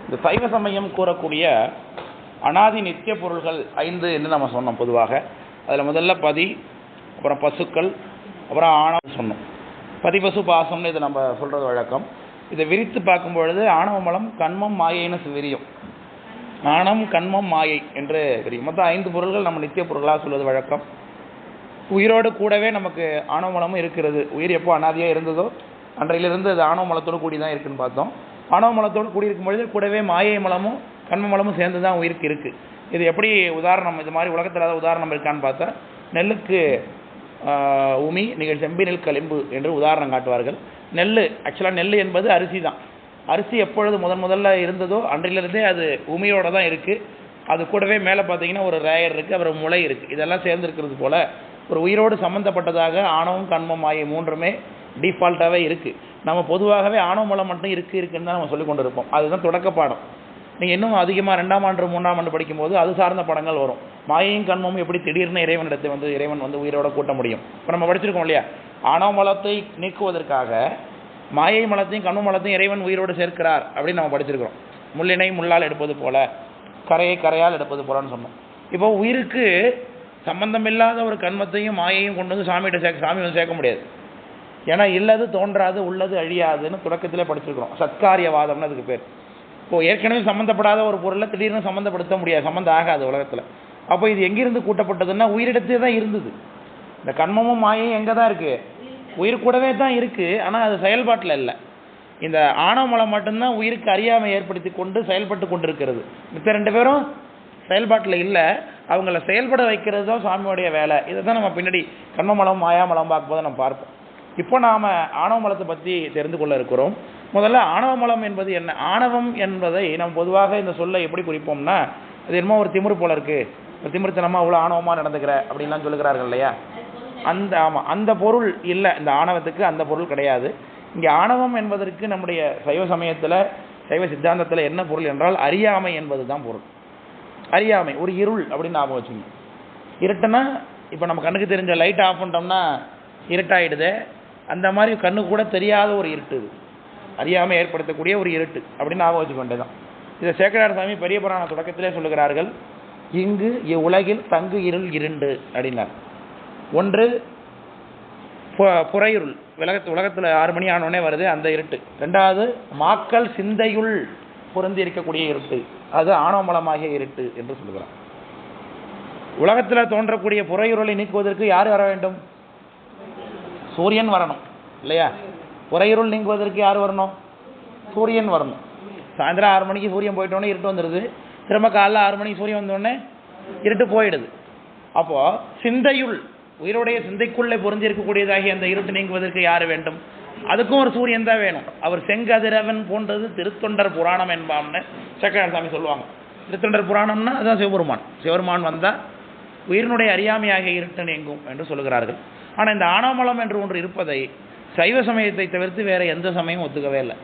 இந்த சைவ சமயம் கூறக்கூடிய அனாதி நித்திய பொருள்கள் 5 என்று நம்ம சொன்னோம். பொதுவாக அதில் முதல்ல பதி, அப்புறம் பசுக்கள், அப்புறம் ஆணவம் சொன்னோம். பதி பசு பாசம்னு இதை நம்ம சொல்கிறது வழக்கம். இதை விரித்து பார்க்கும் பொழுது ஆணவ மலம் கண்மம் மாயைன்னு விரியும். ஆணம் கண்மம் மாயை என்று விரியும். மொத்தம் 5 பொருள்கள் நம்ம நித்திய பொருள்களாக சொல்வது வழக்கம். உயிரோடு கூடவே நமக்கு ஆணவ மலமும் இருக்கிறது. உயிர் எப்போ அனாதியாக இருந்ததோ அன்றையிலிருந்து அது ஆணவ மலத்தோடு கூடி தான் இருக்குன்னு பார்த்தோம். ஆணவ மலத்தோடு கூடி இருக்கும் பொழுது கூடவே மாயை மலமும் கண்ம மலமும் சேர்ந்து தான் உயிருக்கு இருக்குது. இது எப்படி உதாரணம், இது மாதிரி உலகத்தில் ஏதாவது உதாரணம் இருக்கான்னு பார்த்தா, நெல்லுக்கு உமி நீங்கள் செம்பி நெல் களிம்பு என்று உதாரணம் காட்டுவார்கள். நெல் ஆக்சுவலாக நெல் என்பது அரிசி தான். அரிசி எப்பொழுது முதல்ல இருந்ததோ அன்றிலிருந்தே அது உமியோடு தான் இருக்குது. அது கூடவே மேலே பார்த்தீங்கன்னா ஒரு ரேயர் இருக்குது, அப்புறம் முளை இருக்குது. இதெல்லாம் சேர்ந்துருக்கிறது போல் ஒரு உயிரோடு சம்மந்தப்பட்டதாக ஆணவம் கண்மம் மாயை 3மே டிஃபால்ட்டாகவே இருக்குது. நம்ம பொதுவாகவே ஆணவ மலம் மட்டும் இருக்குன்னு தான் நம்ம சொல்லிக் கொண்டு இருப்போம். அதுதான் தொடக்க பாடம். நீங்கள் இன்னும் அதிகமாக 2ஆம் ஆண்டு 3ஆம் ஆண்டு படிக்கும்போது அது சார்ந்த படங்கள் வரும். மாயையும் கண்மமும் எப்படி திடீர்னு இறைவன் வந்து உயிரோட கூட்ட முடியும். இப்போ நம்ம படிச்சிருக்கோம் இல்லையா, ஆணவ மலத்தை நீக்குவதற்காக மாயை மலத்தையும் கண்ம மலத்தையும் இறைவன் உயிரோடு சேர்க்கிறார் அப்படின்னு நம்ம படிச்சிருக்கிறோம். முள்ளினை முள்ளால் எடுப்பது போல, கரையை கரையால் எடுப்பது போலன்னு சொன்னோம். இப்போ உயிருக்கு சம்பந்தமில்லாத ஒரு கண்மத்தையும் மாயையும் கொண்டு வந்து சாமி வந்து சேர்க்க முடியாது. ஏன்னா இல்லது தோன்றாது, உள்ளது அழியாதுன்னு தொடக்கத்திலே படிச்சிருக்கிறோம். சத்காரியவாதம்னு அதுக்கு பேர். இப்போ ஏற்கனவே சம்மந்தப்படாத ஒரு பொருளை திடீர்னு சம்மந்தப்படுத்த முடியாது, சம்மந்தம் ஆகாது உலகத்தில். அப்போ இது எங்கிருந்து கூட்டப்பட்டதுன்னா உயிரிடத்தே தான் இருந்தது. இந்த கண்மமும் மாயையும் எங்கே தான் இருக்குது? உயிர் கூடவே தான் இருக்குது. ஆனால் அது செயல்பாட்டில் இல்லை. இந்த ஆணவ மலம் மட்டும்தான் உயிருக்கு அறியாமை ஏற்படுத்தி கொண்டு செயல்பட்டு கொண்டு இருக்கிறது. மித்த 2 பேரும் செயல்பாட்டில் இல்லை. அவங்கள செயல்பட வைக்கிறது தான் சுவாமியோடைய வேலை. இதை தான் நம்ம பின்னாடி கண்மமலம் மாயாமலம் பார்க்கும்போது நம்ம பார்ப்போம். இப்போ நாம் ஆணவ மலத்தை பற்றி தெரிந்து கொள்ள இருக்கிறோம். முதல்ல ஆணவ மலம் என்பது என்ன? ஆணவம் என்பதை நம்ம பொதுவாக இந்த சொல்லை எப்படி குறிப்போம்னா, அது என்னமோ ஒரு திமிரு போல இருக்குது, திமிர்த்தனமாக அவ்வளோ ஆணவமாக நடந்துக்கிற அப்படின்லாம் சொல்லுகிறார்கள் இல்லையா? அந்த பொருள் இல்லை. இந்த ஆணவத்துக்கு அந்த பொருள் கிடையாது. இங்கே ஆணவம் என்பதற்கு நம்முடைய சைவ சமயத்தில் சைவ சித்தாந்தத்தில் என்ன பொருள் என்றால் அறியாமை என்பது தான் பொருள். அறியாமை ஒரு இருள் அப்படின்னு ஞாபகம் வச்சுங்க. இருட்டுன்னா இப்போ நம்ம கண்ணுக்கு தெரிஞ்ச லைட் ஆஃப் பண்ணிட்டோம்னா இருட்டாயிடுது. அந்த மாதிரி கண்ணு கூட தெரியாத ஒரு இருட்டு, இது அறியாமை ஏற்படுத்தக்கூடிய ஒரு இருட்டு அப்படின்னு ஞாபகம் வச்சுக்க வேண்டியதான். இதை சேக்கடார் சாமி பெரிய புராண தொடக்கத்திலே சொல்லுகிறார்கள். இங்கு இவ்வுலகில் தங்கு இருள் 2 அப்படின்னார். ஒன்று புறையிருள், உலகத்தில் 6 மணி ஆனோடனே வருது அந்த இருட்டு. 2வது மாக்கள் சிந்தையுள் பொருந்தி இருக்கக்கூடிய இருட்டு, அது ஆணவமலமாகிய இருட்டு என்று சொல்லுகிறார். உலகத்தில் தோன்றக்கூடிய புறையுருளை நீக்குவதற்கு யார் வர வேண்டும்? சூரியன் வரணும் இல்லையா? புறையுருள் நீங்குவதற்கு யார் வரணும்? சூரியன் வரணும். சாயந்தரம் 6 மணிக்கு சூரியன் போயிட்டோன்னே இருட்டு வந்துடுது. திரும்ப காலைல 6 மணிக்கு சூரியன் வந்தோடனே இருட்டு போயிடுது. அப்போது சிந்தையுள், உயிருடைய சிந்தைக்குள்ளே பொருந்திருக்கக்கூடியதாகிய அந்த இருட்டு நீங்குவதற்கு யார் வேண்டும்? அதுக்கும் ஒரு சூரியன் தான் வேணும். அவர் செங்கதிரவன் போன்றது திருத்தொண்டர் புராணம் என்பாம்னு சேக்கடார் சாமி சொல்லுவாங்க. திருத்தொண்டர் புராணம்னா அதுதான் சிவபெருமான் வந்தால் உயிரினுடைய அறியாமையாக இருட்டு நீங்கும் என்று சொல்லுகிறார்கள். ஆனால் இந்த ஆணவமலம் என்று ஒன்று இருப்பதை சைவ சமயத்தை தவிர்த்து வேறு எந்த சமயம் ஒத்துக்கவே இல்லை.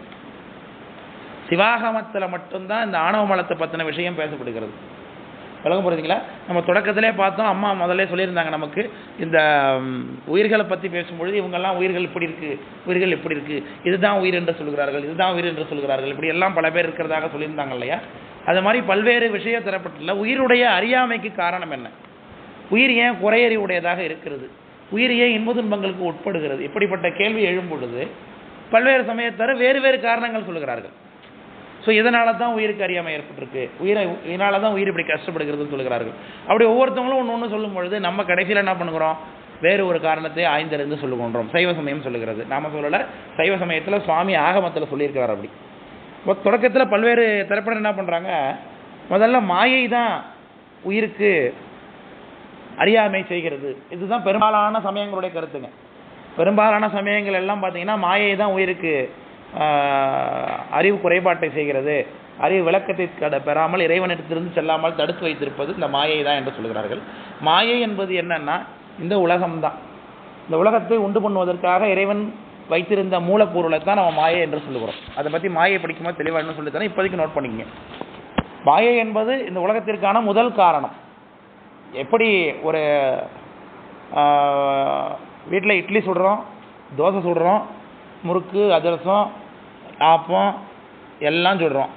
சிவாகமத்தில் மட்டும்தான் இந்த ஆணவ மலத்தை பற்றின விஷயம் பேசப்படுகிறது. விளக்கம் புரியுதுங்களா? நம்ம தொடக்கத்திலே பார்த்தோம், அம்மா முதல்ல சொல்லியிருந்தாங்க நமக்கு இந்த உயிர்களை பற்றி பேசும்பொழுது இவங்கெல்லாம் உயிர்கள் இப்படி இருக்குது, உயிர்கள் இப்படி இருக்குது, இதுதான் உயிர் என்று சொல்கிறார்கள், இதுதான் உயிர் என்று சொல்கிறார்கள், இப்படி எல்லாம் பல பேர் இருக்கிறதாக சொல்லியிருந்தாங்க இல்லையா? அது மாதிரி பல்வேறு விஷயம் தரப்பட்டுள்ள உயிருடைய அறியாமைக்கு காரணம் என்ன? உயிர் ஏன் குறையறிவுடையதாக இருக்கிறது? உயிர் ஏன் இன்ப துன்பங்களுக்கு உட்படுகிறது? இப்படிப்பட்ட கேள்வி எழும் பொழுது பல்வேறு சமயத்தர வேறு காரணங்கள் சொல்லுகிறார்கள். ஸோ இதனால தான் உயிருக்கு அறியாமை ஏற்பட்டிருக்கு, இதனால தான் உயிர் இப்படி கஷ்டப்படுகிறதுன்னு சொல்லுகிறார்கள். அப்படி ஒவ்வொருத்தவங்களும் ஒன்று சொல்லும் பொழுது நம்ம கடைசியில் என்ன பண்ணுகிறோம்? வேறு ஒரு காரணத்தை ஆய்ந்தறிந்து சொல்லுகின்றோம். சைவ சமயம் சொல்லுகிறது, நாம சொல்லலை. சைவ சமயத்தில் சுவாமி ஆகமத்தில் சொல்லியிருக்கிறார். அப்படி இப்போ தொடக்கத்தில் பல்வேறு தரப்பினர் என்ன பண்ணுறாங்க, முதல்ல மாயை தான் உயிருக்கு அறியாமை செய்கிறது. இதுதான் பெரும்பாலான சமயங்களுடைய கருத்துங்க. பெரும்பாலான சமயங்கள் எல்லாம் பார்த்தீங்கன்னா மாயை தான் உயிருக்கு அறிவு குறைபாட்டை செய்கிறது, அறிவு விளக்கத்தை பெறாமல் இறைவனிடத்திலிருந்து செல்லாமல் தடுத்து வைத்திருப்பது இந்த மாயை தான் என்று சொல்கிறார்கள். மாயை என்பது என்னன்னா இந்த உலகம்தான். இந்த உலகத்தை உண்டு பண்ணுவதற்காக இறைவன் வைத்திருந்த மூலப்பொருளை தான் நம்ம மாயை என்று சொல்லுகிறோம். அதை பற்றி மாயை படிக்கும்போது தெளிவாக என்ன சொல்லித்தரேன், இப்போதைக்கு நோட் பண்ணிக்கங்க. மாயை என்பது இந்த உலகத்திற்கான முதல் காரணம். எப்படி ஒரு வீட்டில் இட்லி சுடுறோம், தோசை சுடுறோம், முறுக்கு அதிரசம் ஆப்பம் எல்லாம் சுடுறோம்.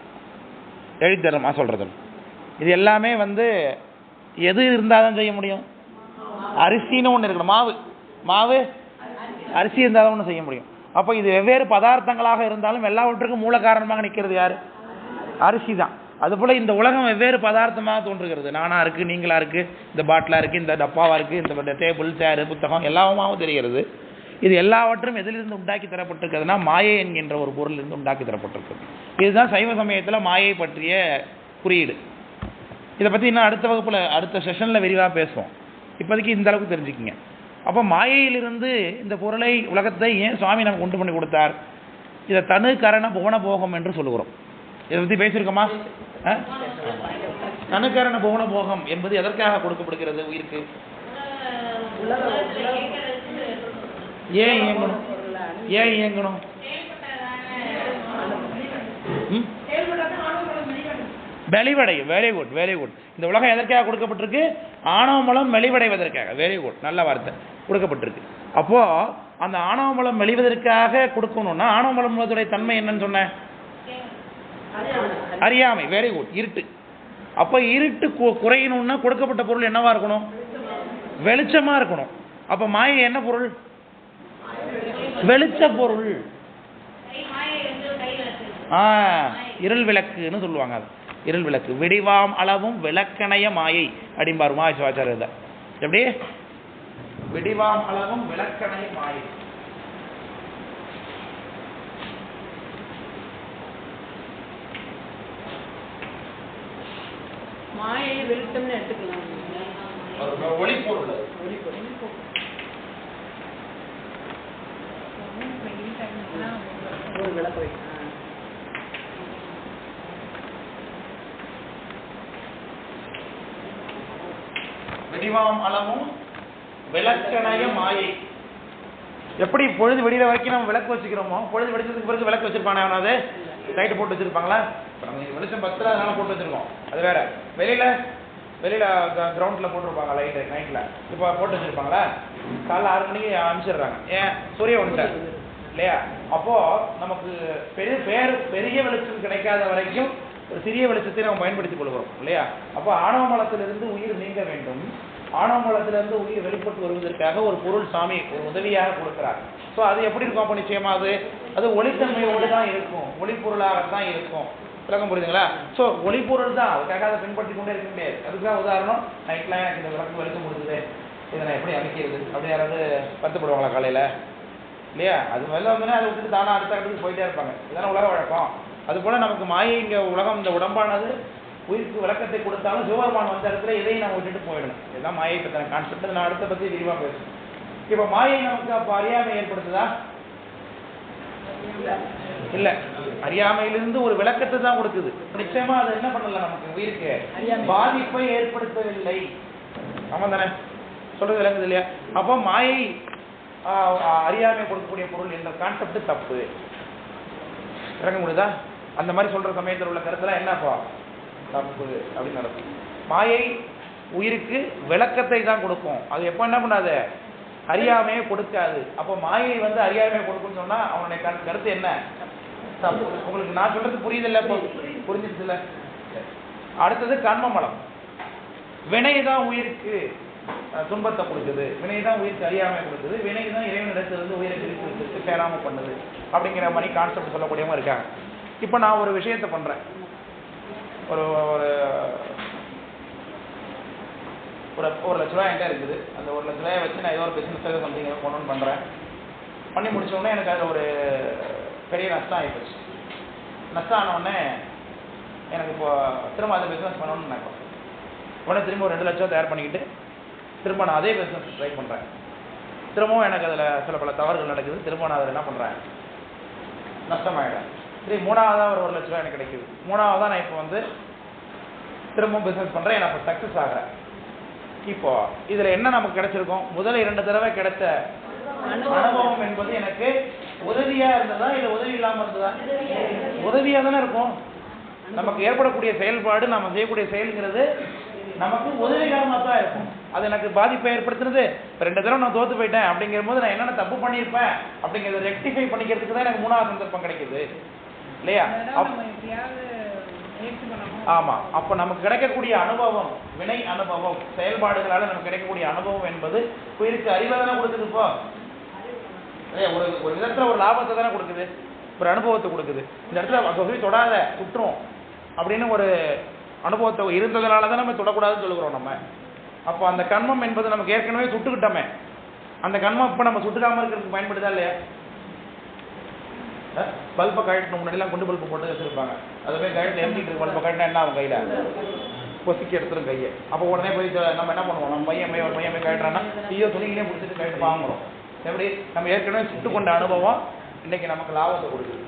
எழுதித்தரமா சொல்கிறது. இது எல்லாமே எது இருந்தால் தான் செய்ய முடியும்? அரிசின்னு ஒன்று இருக்கணும். மாவு அரிசி இருந்தால் தான் ஒன்று செய்ய முடியும். அப்போ இது வெவ்வேறு பதார்த்தங்களாக இருந்தாலும் எல்லாவற்றுக்கும் மூல காரணமாக நிற்கிறது யார்? அரிசி தான். அதுபோல் இந்த உலகம் வெவ்வேறு பதார்த்தமாக தோன்றுகிறது. நானாக இருக்குது, நீங்களாக இருக்குது, இந்த பாட்டிலாக இருக்குது, இந்த டப்பாவாக இருக்குது, இந்த டேபிள் சேரு புத்தகம் எல்லாமாகவும் தெரிகிறது. இது எல்லாவற்றும் எதிலிருந்து உண்டாக்கி தரப்பட்டிருக்கிறதுனா மாயை என்கின்ற ஒரு பொருளிலிருந்து உண்டாக்கி தரப்பட்டிருக்கு. இதுதான் சைவ சமயத்தில் மாயை பற்றிய குறியீடு. இதை பற்றி இன்னும் அடுத்த வகுப்பில் அடுத்த செஷனில் விரிவாக பேசுவோம். இப்போதைக்கு இந்த அளவுக்கு தெரிஞ்சுக்கிங்க. அப்போ மாயையிலிருந்து இந்த பொருளை உலகத்தை ஏன் சுவாமி நமக்கு உண்டு பண்ணி கொடுத்தார்? இதை தனு கரண புவன போகம் என்று சொல்லுகிறோம். இதை பற்றி பேசியிருக்கோமா? தனுக்கரண புவன போகம் என்பது எதற்காக கொடுக்கப்படுகிறது உயிருக்கு? ஏன் இயங்கணும்? மெலிவடையும். Very good. இந்த உலகம் எதற்காக கொடுக்கப்பட்டிருக்கு? ஆணவ மலம் மெலிவடைவதற்காக. வெரி குட், நல்ல வார்த்தை. கொடுக்கப்பட்டிருக்கு. அப்போ அந்த ஆணவ மலம் மெலிவதற்காக கொடுக்கணும்னா ஆணவ மலத்துடைய தன்மை என்னன்னு சொன்ன? அறியாமை. வெரி குட், இருட்டு. அப்போ இருட்டு குறையணும்னா கொடுக்கப்பட்ட பொருள் என்னவா இருக்கணும்? வெளிச்சமா இருக்கணும். அப்ப மாயை என்ன பொருள்? வெளிச்ச பொருள். இருள் விளக்குன்னு சொல்லுவாங்க. அது இருள் விளக்கு. விடிவாம் அளவும் விளக்கணைய மாயை அப்படிம்பாரு மாசிவாச்சாரியர். எப்படி? விடிவாம் அளவும் விளக்கணைய மாயை. மாயை வெளிச்சம்னு எடுத்துக்கலாம். ஒளிப்பொருள். ஒரு விளக்கு வைக்க. விடிவாம் அளவும் விளக்கணைய மாயை. எப்படி பொழுது விடிகிற வரைக்கும் நம்ம விளக்கு வச்சுக்கிறோமோ, பொழுது வெடிச்சதுக்கு பிறகு விளக்கு வச்சிருப்பானே அவனாவது லைட்டு போட்டு வச்சிருப்பாங்களா? வெளிச்சம் 10 அதனால போட்டு வச்சிருக்கோம். அது வேற. வெளியில கிரவுண்ட்ல போட்டுருப்பாங்க லைட்டு நைட்ல. இப்போ போட்டு வச்சிருப்பாங்களா? காலைல 6 மணிக்கு அனுப்பிச்சிடுறாங்க. ஏன்? சூரிய வந்துட்டார் இல்லையா? அப்போ நமக்கு பெரிய வெளிச்சம் கிடைக்காத வரைக்கும் ஒரு சிறிய வெளிச்சத்தை நம்ம பயன்படுத்திக் கொள்கிறோம் இல்லையா? அப்போ ஆணவ மலத்திலிருந்து உயிர் நீங்க வேண்டும். ஆணவ மலத்திலிருந்து உயிர் வெளிப்பட்டு வருவதற்காக ஒரு பொருள் சாமி ஒரு உதவியாக கொடுக்கிறார். ஸோ அது எப்படி இருக்கும்? அப்போ நிச்சயமா அது ஒளித்தன்மையோடு தான் இருக்கும், ஒளிப்பொருளாகத்தான் இருக்கும். விளக்கம் புரியுதுங்களா? ஸோ ஒளிப்பொருள் தான். அதுக்காக அதை பின்பற்றி கொண்டே இருக்க முடியாது. அதுக்குதான் உதாரணம், நைட்லாம் எனக்கு இந்த விளக்கு வெளிச்சம் கொடுக்குது, இதை நான் எப்படி அமைக்கிறது அப்படி யாராவது வருத்தப்படுவாங்களா காலையில் இல்லையா? அது வெளில வந்தோடனே அதை விட்டுட்டு தானே அடுத்த இடத்துக்கு போயிட்டே இருப்பாங்க. இதுதானே உலக வழக்கம். அதுபோல் நமக்கு மாயை இங்கே உலகம் இந்த உடம்பானது உயிருக்கு விளக்கத்தை கொடுத்தாலும் சிவபெருமான் வந்த இடத்துல இதையும் நம்ம விட்டுட்டு போயிடணும். இதுதான் மாயை பற்றின கான்செப்ட். நான் அடுத்த பற்றி விரிவாக பேசுவேன். இப்போ மாயை நமக்கு அப்போ அறியாமை ஏற்படுத்துதா? இல்லை, அறியாமையிலிருந்து ஒரு விளக்கத்தை தான் கொடுக்குது. நிச்சயமா அது என்ன பண்ணல, நமக்கு உயிருக்கு பாதிப்பை ஏற்படுத்தவில்லை. ஆமாம் தானே? சொல்றது விளங்குது இல்லையா? அப்போ மாயை அறியாமை கொடுக்கக்கூடிய பொருள் என்ற கான்செப்ட் தப்பு. இறங்க முடியுதா? அந்த மாதிரி சொல்ற சமயத்தில் உள்ள கருத்துலாம் என்னப்பா தப்பு அப்படின்னு நடக்கும். மாயை உயிருக்கு விளக்கத்தை தான் கொடுக்கும். அது எப்போ என்ன பண்ணாது? அறியாமையை கொடுக்காது. அப்போ மாயை அறியாமையை கொடுக்குன்னு சொன்னா அவனுடைய கருத்து என்ன? தப்பு. உங்களுக்கு நான் சொல்றது புரியுதில்ல? இப்போ புரிஞ்சிருச்சு இல்ல? அடுத்தது கர்மமலம். வினை தான் உயிருக்கு துன்பத்தை கொடுக்குது, வினை தான் உயிருக்கு அறியாமை கொடுக்குது, வினை தான் இறைவனிடத்திலிருந்து உயிரை பிரித்து வச்சுட்டு சேராம பண்ணுது அப்படிங்கிற மாதிரி கான்செப்ட் சொல்லக்கூடியவங்க இருக்காங்க. இப்போ நான் ஒரு விஷயத்தை பண்றேன். ஒரு லட்ச ரூபாய் என்கிட்ட இருக்குது. அந்த 1 லட்ச ரூபாயை வச்சு நான் ஏதோ ஒரு பிசினஸ் சம்திங் பண்ணணும்னு பண்றேன். பண்ணி முடிச்ச உடனே எனக்கு அதில் ஒரு பெரிய நஷ்டம் ஆகிப்போச்சு. நஷ்டம் ஆன உடனே எனக்கு இப்போ திரும்ப அதை பிஸ்னஸ் பண்ணணும்னு நினைப்பேன். உடனே திரும்ப ஒரு 2 லட்சம் தயார் பண்ணிக்கிட்டு திரும்ப நான் அதே பிஸ்னஸ் ட்ரை பண்ணுறேன். திரும்பவும் எனக்கு அதில் சில பல தவறுகள் நடக்குது. திரும்ப நான் அதில் என்ன பண்ணுறேன்? நஷ்டமாயிடுறேன். சரி, 3ஆவதாக ஒரு 1 லட்ச ரூபாய் எனக்கு கிடைக்குது. 3ஆவதாக நான் இப்போ திரும்பவும் பிஸ்னஸ் பண்ணுறேன். எனக்கு இப்போ சக்ஸஸ் ஆகிறேன். இப்போ இதில் என்ன நமக்கு கிடைச்சிருக்கும்? முதல் 2 தடவை கிடைச்ச அனுபவம் என்பது எனக்கு உதவியாக இருந்ததா இல்லை உதவி இல்லாமல் இருந்ததா? உதவியாக தானே இருக்கும். நமக்கு ஏற்படக்கூடிய செயல்பாடு, நம்ம செய்யக்கூடிய செயல்ங்கிறது நமக்கு உதவிகரமாக தான் இருக்கும். அது எனக்கு பாதிப்பை ஏற்படுத்துறது. இப்போ 2 தடவை நான் தோற்று போயிட்டேன் அப்படிங்கிற போது நான் என்னென்ன தப்பு பண்ணியிருப்பேன் அப்படிங்கிறத ரெக்டிஃபை பண்ணிக்கிறதுக்கு தான் எனக்கு 3ஆவது சந்தர்ப்பம் கிடைக்குது இல்லையா? ஆமாம். அப்போ நமக்கு கிடைக்கக்கூடிய அனுபவம், வினை அனுபவம், செயல்பாடுகளால் நமக்கு கிடைக்கக்கூடிய அனுபவம் என்பது உயிருக்கு அறிவை தானே கொடுக்குது. இப்போ ஒரு விதத்தில் ஒரு லாபத்தை தானே கொடுக்குது, ஒரு அனுபவத்தை கொடுக்குது. இந்த இடத்துல சொல்லி தொடாத சுற்றும் அப்படின்னு ஒரு அனுபவத்தை இருந்ததுனால தான் நம்ம தொடக்கூடாதுன்னு சொல்லுகிறோம் நம்ம. அப்போ அந்த கண்மம் என்பது நமக்கு ஏற்கனவே சுட்டுக்கிட்டோமே, அந்த கண்மம் இப்போ நம்ம சுட்டுக்காமல் இருக்கிறதுக்கு பயன்படுதா இல்லையா? பல்பை கழட்டணும், முன்னாடிலாம் குண்டு பல்பு போட்டு வச்சுருப்பாங்க, அதை போய் கழட்டு எம்மிட்டு இருக்கு. பல்பை கழட்டினா என்ன ஆகும், கையில் பொசிக்கி எடுத்துரும் கையை. அப்போ உடனே போய் நம்ம என்ன பண்ணுவோம், நம்ம ஒரு பையன் போய் கழட்டுறான்னா ஐயோ துணிகளே பிடிச்சிட்டு கழட்டு வாங்குறோம். எப்படி நம்ம ஏற்கனவே சுட்டு கொண்ட அனுபவம் இன்னைக்கு நமக்கு லாபத்தை கொடுக்குது.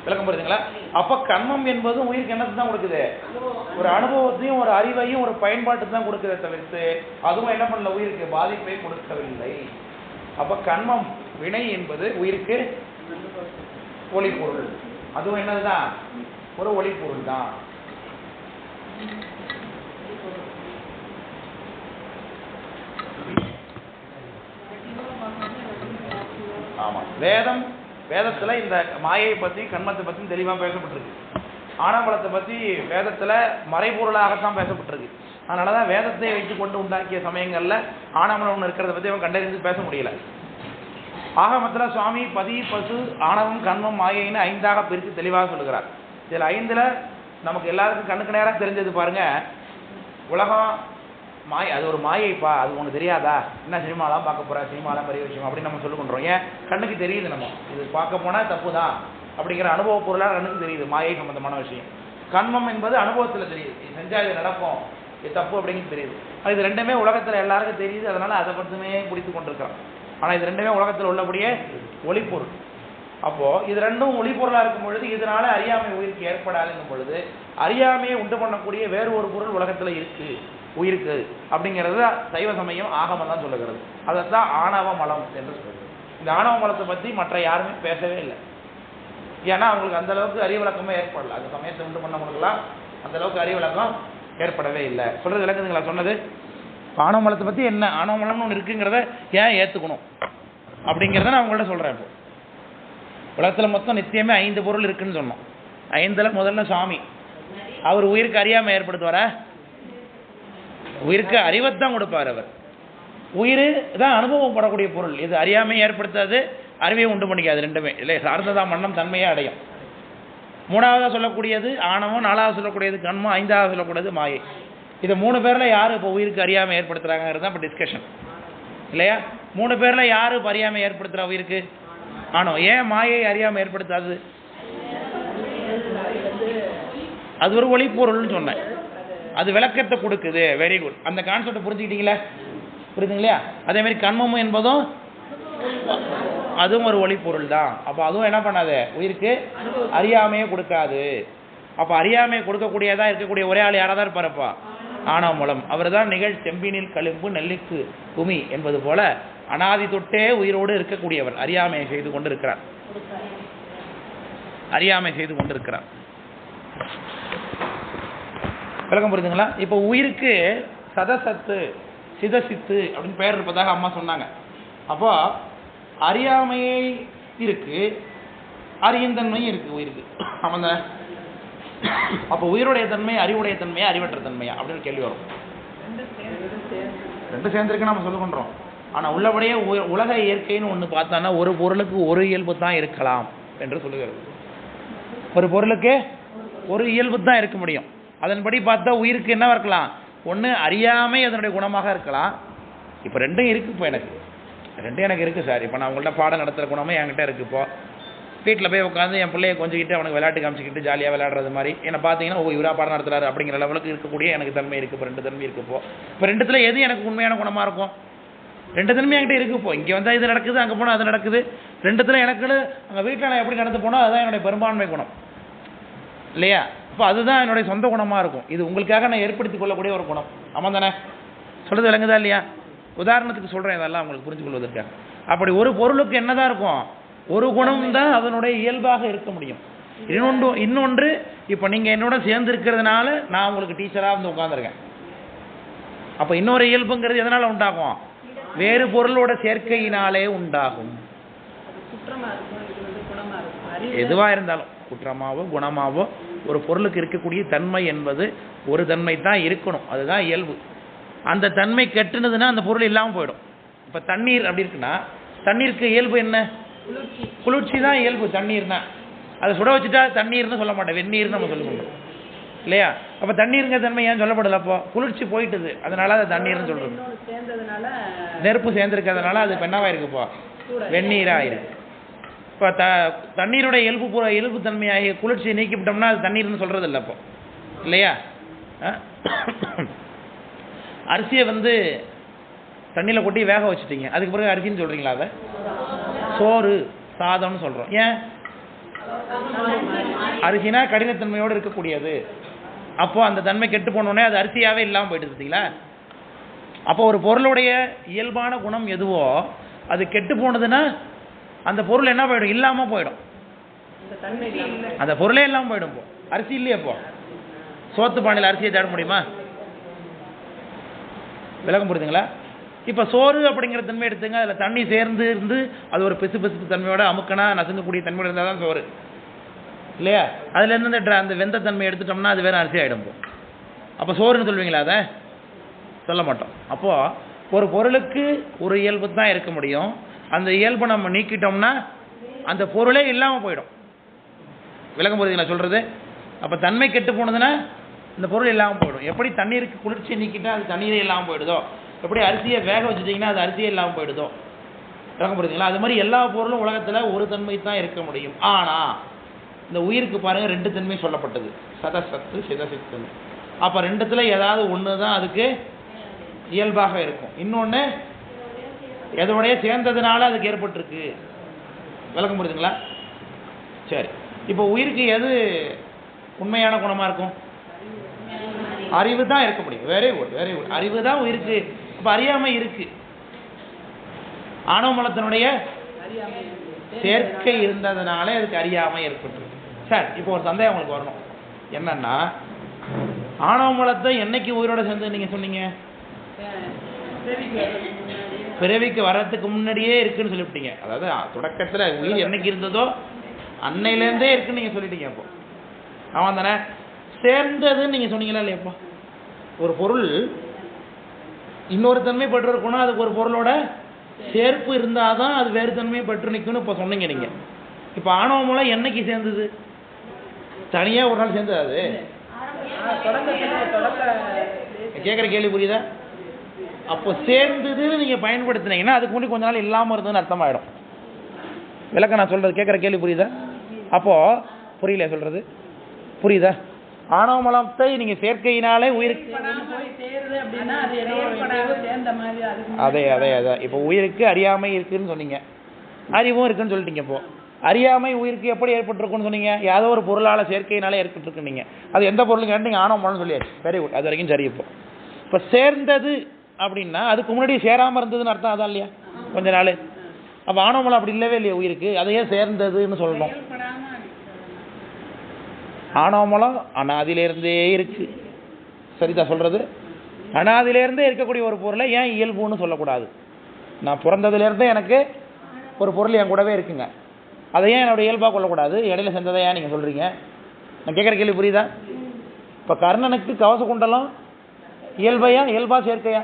விளக்கம் புரியுதுங்களா? அப்போ கண்மம் என்பது உயிருக்கு என்னத்தை தான் கொடுக்குது, ஒரு அனுபவத்தையும் ஒரு அறிவையும் ஒரு பயன்பாட்டு தான் கொடுக்குறத தவிர்த்து அதுவும் என்ன பண்ணல, உயிருக்கு பாதிப்பை கொடுக்கவில்லை. அப்போ கண்மம் வினை என்பது உயிருக்கு ஒளிப்பொருள், அதுவும் என்னதுதான், ஒரு ஒளிப்பொருள் தான். ஆமா, வேதத்துல இந்த மாயை பத்தி கண்மத்தை பத்தி தெளிவா பேசப்பட்டிருக்கு. ஆணவலத்தை பத்தி வேதத்துல மறைபொருளாகத்தான் பேசப்பட்டிருக்கு. அதனாலதான் வேதத்தை வைத்து கொண்டு உண்டாக்கிய சமயங்கள்ல ஆணவம் ஒன்று இருக்கிறத பத்தி அவன் கண்டறிந்து பேச முடியல. ஆகமத்துல சுவாமி பதி, பசு, ஆணவம், கண்மம், மாயைன்னு 5ஆக பிரித்து தெளிவாக சொல்லுகிறார். இதுல 5ல நமக்கு எல்லாருக்கும் கண்ணுக்கு நேரம் தெரிஞ்சது பாருங்க, உலகம் மாயை, அது ஒரு மாயைப்பா, அது உனக்கு தெரியாதா, என்ன சினிமாலாம் பார்க்க போற, சினிமாலாம் பெரிய விஷயம் அப்படின்னு நம்ம சொல்லிக்கொண்டோம். ஏன், கண்ணுக்கு தெரியுது, நம்ம இது பார்க்க போனா தப்பு தான் அப்படிங்கிற அனுபவ பொருளாக கண்ணுக்கு தெரியுது மாயை சம்பந்தமான விஷயம். கண்மம் என்பது அனுபவத்தில் தெரியுது, இது செஞ்சா இது நடக்கும், இது தப்பு அப்படிங்கிறது தெரியுது. இது ரெண்டுமே உலகத்தில் எல்லாருக்கும் தெரியுது, அதனால அதை மட்டுமே பிடித்து கொண்டிருக்கிறோம். ஆனால் இது ரெண்டுமே உலகத்தில் உள்ளபடியே ஒளிப்பொருள். அப்போ இது ரெண்டும் ஒளிப்பொருளாக இருக்கும் பொழுது இதனால அறியாமை உயிருக்கு ஏற்படாதுங்கும் பொழுது அறியாமையை உண்டு பண்ணக்கூடிய வேறு ஒரு பொருள் உலகத்தில் இருக்கு உயிருக்கு அப்படிங்கிறது சைவ சமயம் ஆகமம் தான் சொல்லுகிறது. அதைத்தான் ஆணவ மலம் என்று சொல்லுது. இந்த ஆணவ மலத்தை பற்றி மற்ற யாருமே பேசவே இல்லை. ஏன்னா அவங்களுக்கு அந்த அளவுக்கு அறிவிலக்கமே ஏற்படல. அந்த சமயத்தை உண்டு பண்ணவங்களுக்குலாம் அந்த அளவுக்கு அறிவிலக்கம் ஏற்படவே இல்லை. சொல்றது விளக்குதுங்களா சொன்னது? ஆணவ மலத்தை பற்றி என்ன, ஆணவ மலம்னு ஒன்று இருக்குங்கிறத ஏன் ஏற்றுக்கணும் அப்படிங்கிறத நான் உங்கள்கிட்ட சொல்கிறேன். இப்போ உலகத்தில் மொத்தம் நித்தியமே 5 பொருள் இருக்குன்னு சொன்னோம். 5ல் முதல்ல சுவாமி, அவர் உயிருக்கு அறியாமை ஏற்படுத்துவாரா? உயிருக்கு அறிவைத்தான் கொடுப்பார். அவர் உயிர் தான் அனுபவம் படக்கூடிய பொருள். இது அறியாமை ஏற்படுத்தாது, அறிவையை உண்டு பண்ணிக்காது. ரெண்டுமே இல்லை, சார்ந்ததா மன்னம் தன்மையை அடையும். 3ஆவதாக சொல்லக்கூடியது ஆணவம், 4ஆவது சொல்லக்கூடியது கண்மம், 5ஆவது சொல்லக்கூடியது மாயை. இது 3 பேரில் யார் இப்போ உயிருக்கு அறியாமை ஏற்படுத்துகிறாங்கிறது தான் இப்போ டிஸ்கஷன் இல்லையா? 3 பேரில் யார் இப்போ அறியாமை ஏற்படுத்துகிறா உயிருக்கு? ஆனோ. ஏன் மாயை அறியாமை ஏற்படுத்தாது? அது ஒரு ஒளிப்பொருள்னு சொன்னேன், அது விளக்கத்தை கொடுக்குது. வெரி குட், அந்த கான்செப்டை புரிஞ்சுக்கிட்டீங்களா? புரியுதுங்களா? அதே மாதிரி கண்மமும் என்பதும் அதுவும் ஒரு ஒளிப்பொருள் தான். அப்போ அதுவும் என்ன பண்ணாது, உயிருக்கு அறியாமையே கொடுக்காது. அப்போ அறியாமையை கொடுக்கக்கூடியதாக இருக்கக்கூடிய ஒரே ஆள் யாராக தான் இருப்பாரப்பா? ஆணவ மூலம். அவர் தான் நிகழ் செம்பினில் களிம்பு நெல்லிக்கு குமி என்பது போல அனாதி தொட்டே உயிரோடு இருக்கக்கூடியவர். அறியாமையை செய்து கொண்டு இருக்கிறார், அறியாமை செய்து கொண்டு இருக்கிறார். விளக்கம் புரியுதுங்களா? இப்போ உயிருக்கு சதசத்து சிதசித்து அப்படின்னு பெயர் இருப்பதாக அம்மா சொன்னாங்க. அப்போ அறியாமையே இருக்கு, அறியந்தன்மையும் இருக்கு உயிருக்கு. ஆமாம் தானே? அப்போ உயிருடைய தன்மை அறிவுடைய தன்மையா அறிவற்ற தன்மையா அப்படின்னு கேள்வி வரும். ரெண்டு சேர்ந்துருக்கு நம்ம சொல்ல பண்றோம். ஆனால் உள்ளபடியே உலக இயற்கைன்னு ஒன்று பார்த்தான்னா ஒரு பொருளுக்கு ஒரு இயல்பு தான் இருக்கலாம் என்று சொல்லுகிறது. ஒரு பொருளுக்கு ஒரு இயல்பு தான் இருக்க முடியும். அதன்படி பார்த்தா உயிருக்கு என்ன இருக்கலாம்? ஒன்று அறியாமை அதனுடைய குணமாக இருக்கலாம். இப்போ ரெண்டும் இருக்குது. இப்போ ரெண்டும் எனக்கு இருக்குது சார். இப்போ நான் உங்கள்கிட்ட பாடம் நடத்துகிற குணமும் என்கிட்ட இருக்குது. இப்போ வீட்டில் போய் உட்காந்து என் பிள்ளையை கொஞ்சிக்கிட்டு அவனுக்கு விளையாட்டு காமிச்சிக்கிட்டு ஜாலியாக விளையாடுறது மாதிரி என்னை பார்த்தீங்கன்னா இவராக பாடம் நடத்துறாரு அப்படிங்கிற லெவலுக்கு இருக்கக்கூடிய எனக்கு தன்மை இருக்குது. இப்போ 2 தன்மை இருக்குது. இப்போ 2த்துல எது எனக்கு உண்மையான குணமாக இருக்கும்? 2 தன்மை என்கிட்ட இருக்குது. இப்போ இங்கே வந்தால் இது நடக்குது, அங்கே போனால் அது நடக்குது. 2த்துல எனக்கு அங்கே வீட்டில் நான் எப்படி நடந்து போனால் அதுதான் என்னுடைய பெரும்பான்மை குணம் இல்லையா? இப்போ அதுதான் என்னுடைய சொந்த குணமாக இருக்கும். இது உங்களுக்காக நான் ஏற்படுத்தி கொள்ளக்கூடிய ஒரு குணம். ஆமாம் தானே? சொல்கிறது விளங்குதா இல்லையா? உதாரணத்துக்கு சொல்கிறேன், இதெல்லாம் உங்களுக்கு புரிஞ்சு கொள்வதற்காக. அப்படி ஒரு பொருளுக்கு என்னதான் இருக்கும்? ஒரு குணம் தான் அதனுடைய இயல்பாக இருக்க முடியும். இன்னொன்று இப்போ நீங்கள் என்னோட சேர்ந்து இருக்கிறதுனால நான் உங்களுக்கு டீச்சராக வந்து உட்காந்துருக்கேன். அப்போ இன்னொரு இயல்புங்கிறது எதனால் உண்டாகும்? வேறு பொருளோட சேர்க்கையினாலே உண்டாகும். எதுவாக இருந்தாலும் குற்றமாவோ குணமாவோ ஒரு பொருளுக்கு இருக்கக்கூடிய தன்மை என்பது ஒரு தன்மை தான் இருக்கணும், அதுதான் இயல்பு. அந்த தன்மை கெட்டுனதுன்னா அந்த பொருள் இல்லாமல் போயிடும். இப்போ தண்ணீர் அப்படி இருக்குன்னா தண்ணீருக்கு இயல்பு என்ன? குளிர்ச்சி தான் இயல்பு. தண்ணீர்னா அதை சுட வச்சுட்டா தண்ணீர்னு சொல்ல மாட்டேன், வெந்நீர்னு நம்ம சொல்லுவோம் இல்லையா? அப்போ தண்ணீருங்க தன்மை ஏன் சொல்லப்படல? அப்போ குளிர்ச்சி போயிட்டுது, அதனால அதை தண்ணீர்னு சொல்றது. நெருப்பு சேர்ந்துருக்கிறதுனால அது என்னவா இருக்குப்போ? வெந்நீராக இருக்கு. இப்போ தண்ணீரோட இயல்பு தன்மையாகி குளிர்ச்சியை நீக்கிவிட்டோம்னா அது தண்ணீர்னு சொல்றது இல்லை அப்போ, இல்லையா? அரிசியை தண்ணியில் கொட்டி வேக வச்சுட்டீங்க, அதுக்கு பிறகு அரிசின்னு சொல்கிறீங்களா? அதை சோறு சாதம்னு சொல்கிறோம். ஏன்? அரிசினா கடினத்தன்மையோடு இருக்கக்கூடியது. அப்போ அந்த தன்மை கெட்டு போனோடனே அது அரிசியாகவே இல்லாமல் போயிட்டு பார்த்தீங்களா? அப்போ ஒரு பொருளுடைய இயல்பான குணம் எதுவோ அது கெட்டு போனதுன்னா அந்த பொருள் என்ன போயிடும்? இல்லாமல் போயிடும். அந்த பொருளே இல்லாமல் போயிடும். போ அரிசி இல்லையே, அப்போ சோத்து பானையில் அரிசியை தேட முடியுமா? விளக்கம் புரியுதுங்களா? இப்போ சோறு அப்படிங்கிற தன்மை எடுத்துங்க, அதில் தண்ணி சேர்ந்து இருந்து அது ஒரு பிசு தன்மையோட அமுக்கனா நசுங்கக்கூடிய தன்மையோட இருந்தால் தான் சோறு இல்லையா? அதுலேருந்து அந்த வெந்த தன்மை எடுத்துட்டோம்னா அது வேறு அரிசி ஆகிடும். அப்போ சோறுன்னு சொல்லுவீங்களா? அதை சொல்ல மாட்டோம். அப்போது ஒரு பொருளுக்கு ஒரு இயல்பு தான் இருக்க முடியும், அந்த இயல்பை நம்ம நீக்கிட்டோம்னா அந்த பொருளே இல்லாமல் போயிடும். விளக்கம் புரியுதுங்களா சொல்கிறது? அப்போ தன்மை கெட்டு போனதுன்னா இந்த பொருள் இல்லாமல் போயிடும். எப்படி தண்ணீருக்கு குளிர்ச்சியை நீக்கிட்டால் அது தண்ணீரே இல்லாமல் போயிடுதோ, எப்படி அரிசியை வேக வச்சுட்டிங்கன்னா அது அரிசியே இல்லாமல் போயிடுதோ, விளக்கம் புரியுதுங்களா? அது மாதிரி எல்லா பொருளும் உலகத்தில் ஒரு தன்மை தான் இருக்க முடியும். ஆனால் இந்த உயிருக்கு பாருங்கள் 2 தன்மை சொல்லப்பட்டது, சதசத்து சிதசித்து. அப்போ 2த்துல ஏதாவது ஒன்று தான் அதுக்கு இயல்பாக இருக்கும், இன்னொன்று எதோடைய சேர்ந்ததுனால அதுக்கு ஏற்பட்டிருக்கு. விளக்கம் புரியுதுங்களா? சரி, இப்போ உயிருக்கு எது உண்மையான குணமாக இருக்கும்? அறிவு தான் இருக்க முடியும். Very good. அறிவு தான் உயிருக்கு. இப்போ அறியாமை இருக்கு, ஆணவ மலத்தினுடைய சேர்க்கை இருந்ததுனால அதுக்கு அறியாமை ஏற்பட்டுருக்கு. சார், இப்போ ஒரு சந்தேகம் உங்களுக்கு வரணும். என்னன்னா, ஆணவ மலத்தை என்னைக்கு உயிரோட சேர்ந்து நீங்க சொன்னீங்க? பிறவிக்கு வர்றதுக்கு முன்னாடியே இருக்குன்னு சொல்லிவிட்டீங்க. அதாவது தொடக்கத்தில் உயிர் என்னைக்கு இருந்ததோ அன்னையிலேருந்தே இருக்குன்னு நீங்கள் சொல்லிட்டீங்க. அப்போ அவன் தானே சேர்ந்ததுன்னு நீங்கள் சொன்னீங்களா இல்லையாப்பா? ஒரு பொருள் இன்னொரு தன்மை பெற்று இருக்கணும், அதுக்கு ஒரு பொருளோட சேர்ப்பு இருந்தால் தான் அது வேறு தன்மையை பெற்று நிற்கும்னு இப்போ சொன்னீங்க நீங்கள். இப்போ ஆணவ மூலம் என்னைக்கு சேர்ந்தது? தனியாக ஒரு நாள் சேர்ந்தது? அது கேட்குற கேள்வி புரியுதா? அப்போ சேர்ந்ததுன்னு நீங்கள் பயன்படுத்தினீங்கன்னா அதுக்கு முன்னாடி கொஞ்ச நாள் இல்லாமல் இருந்ததுன்னு அர்த்தமாயிடும். விளக்கம் நான் சொல்கிறது கேட்குற கேள்வி புரியுதா? அப்போது புரியல சொல்கிறது, புரியுதா? ஆணவ மலத்தை நீங்கள் சேர்க்கையினாலே உயிருக்கு அதே இப்போ உயிருக்கு அறியாமை இருக்குன்னு சொன்னீங்க, அறிவும் இருக்குன்னு சொல்லிட்டீங்க. இப்போ அறியாமை உயிருக்கு எப்படி ஏற்பட்டிருக்குன்னு சொன்னீங்க? ஏதோ ஒரு பொருளால் சேர்க்கையினாலே ஏற்பட்டிருக்கு. நீங்கள் அது எந்த பொருளுக்கு கேட்டு நீங்கள் ஆணவ மலம்னு சொல்லியாச்சு. வெரி குட், அது வரைக்கும் சரி. இப்போ சேர்ந்தது அப்படின்னா அதுக்கு முன்னாடி சேராமல் இருந்ததுன்னு அர்த்தம் அதான் இல்லையா? கொஞ்ச நாள். அப்போ ஆணவ மலம் அப்படி இல்லவே இல்லையா உயிருக்கு? அதையே சேர்ந்ததுன்னு சொல்லணும். ஆணவ மலம் அனாதியிலேருந்தே இருக்கு. சரிதா சொல்கிறது? அனாதியிலேருந்தே இருக்கக்கூடிய ஒரு பொருளை ஏன் இயல்புன்னு சொல்லக்கூடாது? நான் பிறந்ததுலேருந்தே எனக்கு ஒரு பொருள் என் கூடவே இருக்குங்க, அதை ஏன் என்னோட இயல்பாக கொள்ளக்கூடாது? இடையில சேர்ந்ததை ஏன் நீங்கள் சொல்கிறீங்க? நான் கேட்குற கேள்வி புரியுதா? இப்போ கர்ணனுக்கு கவச குண்டலம் இயல்பையா இயல்பா சேர்க்கையா?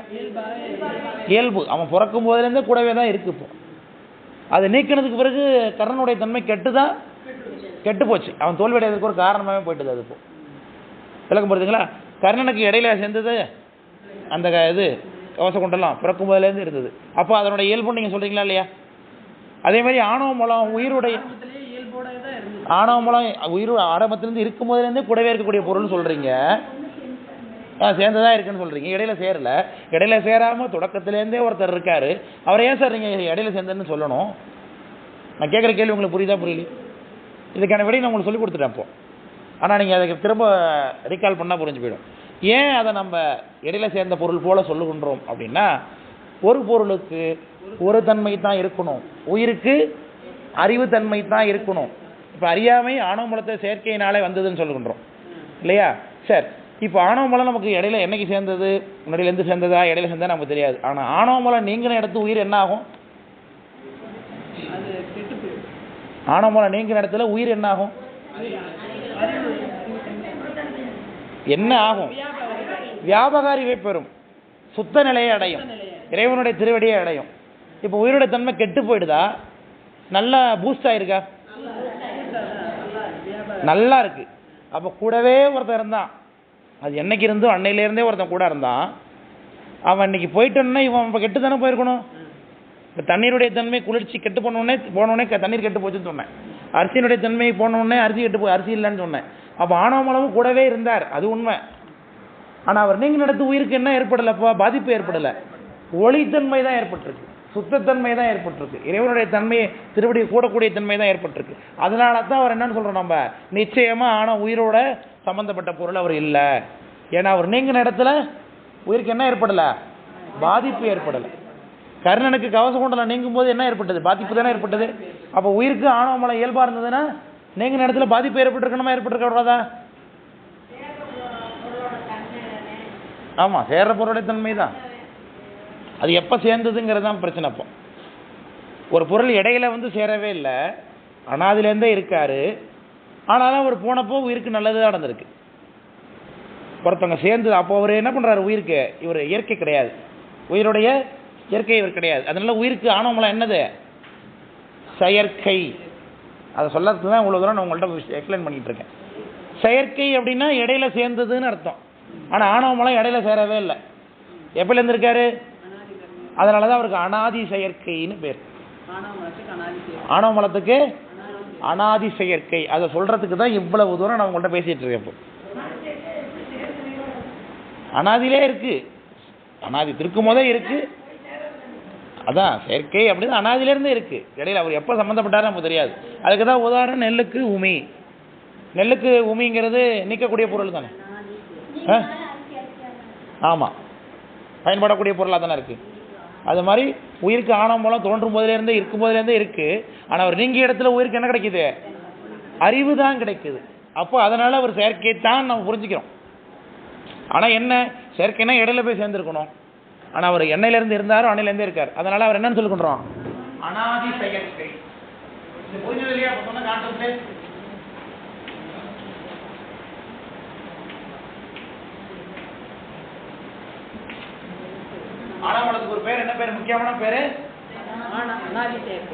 இயல்பு. அவன் பிறக்கும் போதுலேருந்தே கூடவே தான் இருக்கு. இப்போ அதை நீக்கினதுக்கு பிறகு கர்ணனுடைய தன்மை கெட்டு போச்சு. அவன் தோல்வியடைறதுக்கு ஒரு காரணமாகவே போயிட்டுது. அது இப்போ விளக்கம் புரியுதுங்களா? கர்ணனுக்கு இடையில சேர்ந்தது அந்த இது கவச குண்டலம் பிறக்கும் போதுலேருந்து இருந்தது. அப்போ அதனோட இயல்புன்னு நீங்கள் சொல்கிறீங்களா இல்லையா? அதே மாதிரி ஆணவ மூலம் உயிருடைய ஆணவ மூலம் உயிர் ஆரம்பத்திலேருந்து இருக்கும் போதுலேருந்தே கூடவே இருக்கக்கூடிய பொருள்னு சொல்கிறீங்க, சேர்ந்ததாக இருக்குன்னு சொல்கிறீங்க. இடையில சேரல. இடையில சேராமல் தொடக்கத்துலேருந்தே ஒருத்தர் இருக்கார், அவரை ஏன் சார் நீங்கள் இடையில சேர்ந்ததுன்னு சொல்லணும்? நான் கேட்குற கேள்வி உங்களுக்கு புரியுதா புரியல? இதுக்கான விடையை நான் உங்களுக்கு சொல்லி கொடுத்துட்டேன் அப்போ. ஆனால் நீங்கள் அதுக்கு திரும்ப ரீகால் பண்ணால் புரிஞ்சு போயிடும். ஏன் அதை நம்ம இடையில சேர்ந்த பொருள் போல் சொல்லுகின்றோம் அப்படின்னா, ஒரு பொருளுக்கு ஒரு தன்மை தான் இருக்கணும், உயிருக்கு அறிவு தன்மை தான் இருக்கணும். இப்போ அறியாமை ஆணவ மலத்தை சேர்க்கையினாலே வந்ததுன்னு சொல்லுகின்றோம் இல்லையா? சரி, இப்போ ஆணவ மலம் நமக்கு இடையில என்னைக்கு சேர்ந்தது? முன்னாடியிலேருந்து சேர்ந்ததா இடையில சேர்ந்தா நமக்கு தெரியாது. ஆனால் ஆணவ மலம் நீங்கின இடத்து உயிர் என்ன ஆகும்? ஆணவ மலம் நீங்கின இடத்துல உயிர் என்ன ஆகும்? என்ன ஆகும்? வியாபகாரியை பெறும், சுத்த நிலையை அடையும், இறைவனுடைய திருவடியை அடையும். இப்போ உயிருடைய தன்மை கெட்டு போயிடுதா, நல்லா பூஸ்ட் ஆயிருக்கா? நல்லா இருக்கு. அப்போ கூடவே ஒருத்தன் இருந்தான், அது என்னைக்கு இருந்தோ அன்னையிலேருந்தே ஒருத்தன் கூட இருந்தான். அவன் இன்னைக்கு போயிட்டோன்னா இவன் இப்போ கெட்டு தானே போயிருக்கணும். இப்போ தண்ணீருடைய தன்மை குளிர்ச்சி கெட்டு போனோடனே தண்ணீர் கெட்டு போச்சுன்னு சொன்னேன். அரிசியினுடைய தன்மை போனோடனே அரிசி கெட்டு போய் அரிசி இல்லைன்னு சொன்னேன். அப்போ ஆணவமளவும் கூடவே இருந்தார், அது உண்மை. ஆனால் அவர் நீங்கள் நடத்து உயிருக்கு என்ன ஏற்படலைப்பா? பாதிப்பு ஏற்படலை. ஒளித்தன்மை தான் ஏற்பட்டிருக்கு, சுத்தத்தன்மை தான் ஏற்பட்டிருக்கு, இறைவனுடைய தன்மையை திருவடி கூடக்கூடிய தன்மை தான் ஏற்பட்டிருக்கு. அதனால தான் அவர் என்னன்னு சொல்கிறோம், நம்ம நிச்சயமாக ஆனால் உயிரோட சம்மந்தப்பட்ட பொருள் அவர் இல்லை. ஏன்னா அவர் நீங்கின இடத்துல உயிருக்கு என்ன ஏற்படலை? பாதிப்பு ஏற்படலை. கர்ணனுக்கு கவசகுண்டலம் நீங்கும் போது என்ன ஏற்பட்டது? பாதிப்பு தானே ஏற்பட்டது. அப்போ உயிருக்கு ஆணவமலை இயல்பாக இருந்ததுன்னா நீங்கின இடத்துல பாதிப்பு ஏற்பட்டிருக்கணுமா, ஏற்பட்டிருக்கா? ஆமாம், சேர்ற பொருளுடைய தன்மை தான். அது எப்போ சேர்ந்ததுங்கிறது தான் பிரச்சனை. அப்போ ஒரு பொருள் இடையில சேரவே இல்லை, அனாதிலேருந்தே இருக்காரு. ஆனாலும் அவர் போனப்போ உயிருக்கு நல்லது தான் நடந்திருக்கு. ஒருத்தவங்க சேர்ந்து அப்போ அவர் என்ன பண்ணுறாரு? உயிருக்கு இவர் இயற்கை கிடையாது, உயிருடைய இயற்கை இவர் கிடையாது. அதனால உயிருக்கு ஆணவமலம் என்னது? செயற்கை. அதை சொல்லறதுக்கு தான் இவ்வளோ தூரம் நான் உங்கள்கிட்ட எக்ஸ்பிளைன் பண்ணிட்டு இருக்கேன். செயற்கை அப்படின்னா இடையில சேர்ந்ததுன்னு அர்த்தம். ஆனால் ஆணவமலம் இடையில சேரவே இல்லை. எப்போலேருந்து இருக்காரு? அதனால தான் அவருக்கு அனாதி செயற்கைன்னு பேர். ஆணவமலத்துக்கு அனாதி செயற்கை. அதை சொல்றதுக்கு தான் இவ்வளவு தூரம் நான் உங்கள்கிட்ட பேசிட்டு இருக்கேன். இப்போ அனாதியிலே இருக்கு, அனாதி திருக்கும் போதே இருக்கு. அதான் செயற்கை அப்படின்னு அனாதியிலேருந்தே இருக்கு. இடையில அவர் எப்போ சம்மந்தப்பட்டாரு நமக்கு தெரியாது. அதுக்கு தான் உதாரணம் நெல்லுக்கு உமி. நெல்லுக்கு உமிங்கிறது நீக்கக்கூடிய பொருள் தானே. ஆமாம், பயன்படக்கூடிய பொருளாக தானே இருக்கு. அது மாதிரி உயிருக்கு ஆணவமலம் தோன்றும் போதிலேருந்தே இருக்கும் போதிலேருந்தே இருக்கு. ஆனால் அவர் நீங்கிய இடத்துல உயிருக்கு என்ன கிடைக்குது? அறிவு தான் கிடைக்குது. அப்போ அதனால அவர் செயற்கை தான் நம்ம புரிஞ்சுக்கிறோம். ஆனால் என்ன செயற்கைனா இடையில போய் சேர்ந்துருக்கணும். ஆனால் அவர் எண்ணெயிலேருந்து இருந்தாரோ அன்னையிலேருந்தே இருக்கார். அதனால அவர் என்னன்னு சொல்லிக்கொண்டோம்? அனாதி செயற்கை. புரிஞ்சது இல்லையா? அப்போ சொன்ன கான்செப்ட். ஆணவமலத்துக்கு ஒரு பேர், என்ன பேர்? முக்கியமான பேரு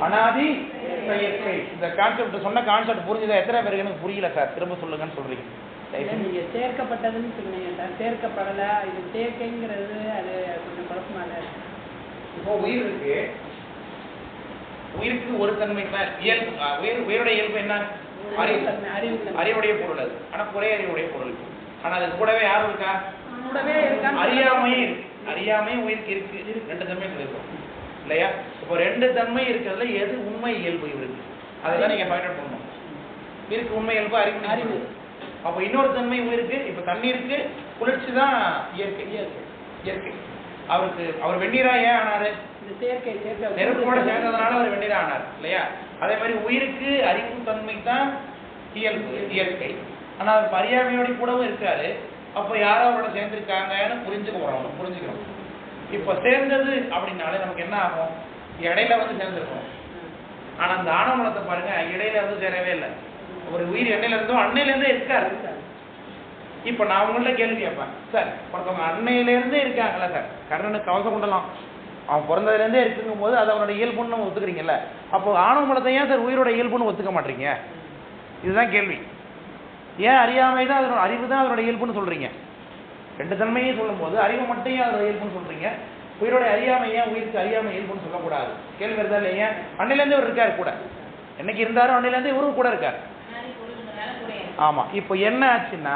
அனாதி செயற்கை. இந்த கான்செப்ட் சொன்ன கான்செப்ட் புரிஞ்சுதா? எத்தனை பேருக்கு எனக்கு புரியல சார், திரும்ப சொல்லுங்கன்னு சொல்றீங்க. நீங்க சேர்க்கப்பட்டதுன்னு சொன்னீங்க, சேர்க்கப்படல. இது சேர்க்கைங்கிறது அது கொஞ்சம் குழப்பமாக. இப்போ உயிர் இருக்கு, உயிருக்கு ஒரு தன்மை தான் இயல்பு. உயிருடைய இயல்பு என்ன? அறிவுடைய பொருள். அது ஆனால் குறை அறிவுடைய பொருள். ஆனால் அது கூடவே யாரும் இருக்கா? அறியாமையே இருக்கு. அறியாமையும் உயிருக்கு இருக்கு. ரெண்டு தன்மை இருக்கும் இல்லையா? இப்போ ரெண்டு தன்மை இருக்கிறதுல எது உண்மை இயல்பு இவருக்கு? அதுதான் நீங்க ஃபைண்ட் அவுட் பண்ணணும். இருக்கு உண்மை இயல்பு, அறிவு. அப்போ இன்னொரு தன்மை உயிருக்கு. இப்போ தண்ணீருக்கு குளிர்ச்சி தான் இயற்கை. இயற்கை அவருக்கு. அவர் வெந்நீரா ஏன் ஆனாரு? நெருப்போட சேர்ந்ததுனால அவர் வெந்நீரா ஆனார் இல்லையா? அதே மாதிரி உயிருக்கு அறிவு தன்மை தான் இயல்பு, இயற்கை. ஆனால் அவர் அறியாமையோட கூடவும் இருக்காரு. அப்போ யாரோ அவரோட சேர்ந்துருக்காங்கன்னு புரிஞ்சுக்கிறோம். இப்போ சேர்ந்தது அப்படின்னாலே நமக்கு என்ன ஆகும்? இடையில சேர்ந்துருக்கோம். ஆனால் அந்த ஆணவமலத்தை பாருங்க, இடையில சேரவே இல்லை. ஒரு உயிர் எண்ணெயில இருந்தோ அன்னையிலேருந்தே இருக்காரு. இப்போ நான் உங்கள்ட்ட கேள்வி கேட்பேன், சார் ஒருத்தவங்க அன்னையிலேருந்தே இருக்காங்களா சார்? கர்ணனுக்கு கவசகுண்டலம் அவன் பிறந்ததுலேருந்தே இருக்குங்கும் போது அது அவனோட இயல்புன்னு நம்ம ஒத்துக்கிறீங்கல்ல. அப்போ ஆணவமலத்தை ஏன் சார் உயிரோட இயல்புன்னு ஒத்துக்க மாட்டீங்க? இதுதான் கேள்வி. ஏன் அறியாமை தான் அதனோட அறிவு தான் அதனோட இயல்புன்னு சொல்றீங்க? ரெண்டு தன்மையும் சொல்லும் போது அறிவு மட்டும் ஏன் அதோட இயல்புன்னு சொல்றீங்க? உயிரோட அறியாமை ஏன் உயிருக்கு அறியாமை இயல்புன்னு சொல்லக்கூடாது? கேள்வி வருதா இல்லையா? அன்னையிலேருந்தே அவர் இருக்காரு கூட. என்னைக்கு இருந்தாரோ அன்னையிலேருந்தே இவரும் கூட இருக்காரு. ஆமா. இப்போ என்ன ஆச்சுன்னா,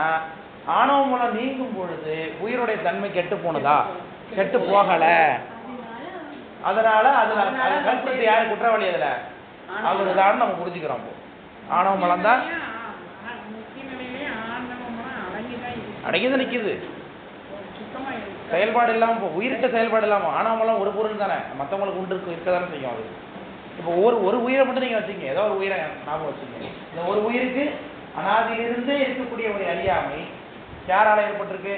ஆணவமலம் நீங்கும் பொழுது உயிருடைய தன்மை கெட்டு போனதா? கெட்டு போகல. அதனால அதுல கல்பத்து யாரு குற்றவாளி? அதுல அவருதான் நம்ம புரிஞ்சுக்கிறோம். ஆணவமலம் தான் அடங்கிதான் நிக்குது. செயல்பாடு இல்லாம உயிர்கிட்ட செயல்பாடு இல்லாம. ஆணவமலம் ஒரு பொருள் தானே, மற்றவங்களுக்கு உண்டு இருக்கதானே செய்யும். அது இப்போ ஒரு உயிரை மட்டும் நீங்க வச்சுங்க, ஏதோ ஒரு உயிரை ஞாபகம் வச்சுங்க. இந்த ஒரு உயிருக்கு அனாதியிலிருந்தே இருக்கக்கூடிய ஒரு அறியாமை யாரால ஏற்பட்டிருக்கு?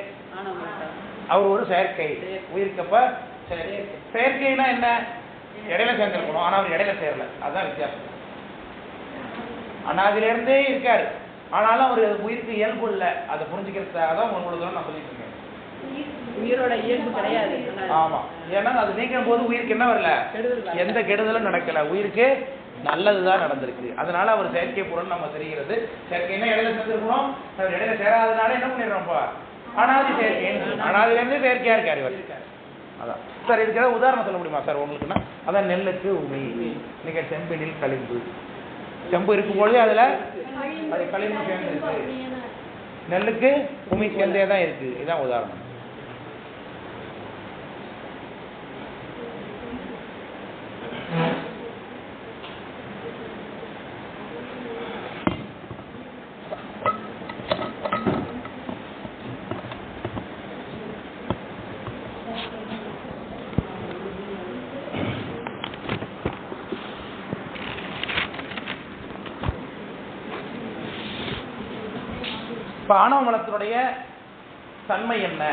அவர் ஒரு செயற்கை உயிர்க்கப்ப. செயற்கைனா என்ன? இடையில சேர்ந்திருக்கணும், ஆனா அவர் இடையில சேரல. அதுதான் வித்தியாசம். அனாதியிலிருந்தே இருக்காரு, ஆனாலும் அவர் உயிருக்கு இயல்பு இல்லை, அதை புரிஞ்சுக்கிறதுக்காக தான் உங்களுக்கு நான் சொல்லிட்டு இருக்கேன். உயிரோட இயல்பு கிடையாது. ஆமா, ஏன்னா அது நீக்கும் போது உயிருக்கு என்ன வரல, எந்த கெடுதலும் நடக்கல, உயிருக்கு நல்லதுதான் நடந்திருக்கு. அதனால அவர் செயற்கை பொருள் நம்ம தெரிகிறது. செயற்கைன்னா இடையில சேர்ந்துருக்கணும், இடையில சேராதனால என்ன பண்ணிடுறோம், அனாதி செயற்கை, அனாதிலேருந்து செயற்கையா இருக்காரு இவர். அதான் சார். இதுக்கு ஏதாவது உதாரணம் சொல்ல முடியுமா சார் உங்களுக்குன்னா? அதான் நெல்லுக்கு உமி, இன்னைக்கு செம்பினில் களிம்பு, செம்பு இருக்கும்பொழுது அதுல அது களிம்பு சேர்ந்து இருக்கு, நெல்லுக்கு உமி சேர்ந்தே தான் இருக்கு. இதுதான் உதாரணம். ஆணவ மலத்தினுடைய தன்மை என்ன,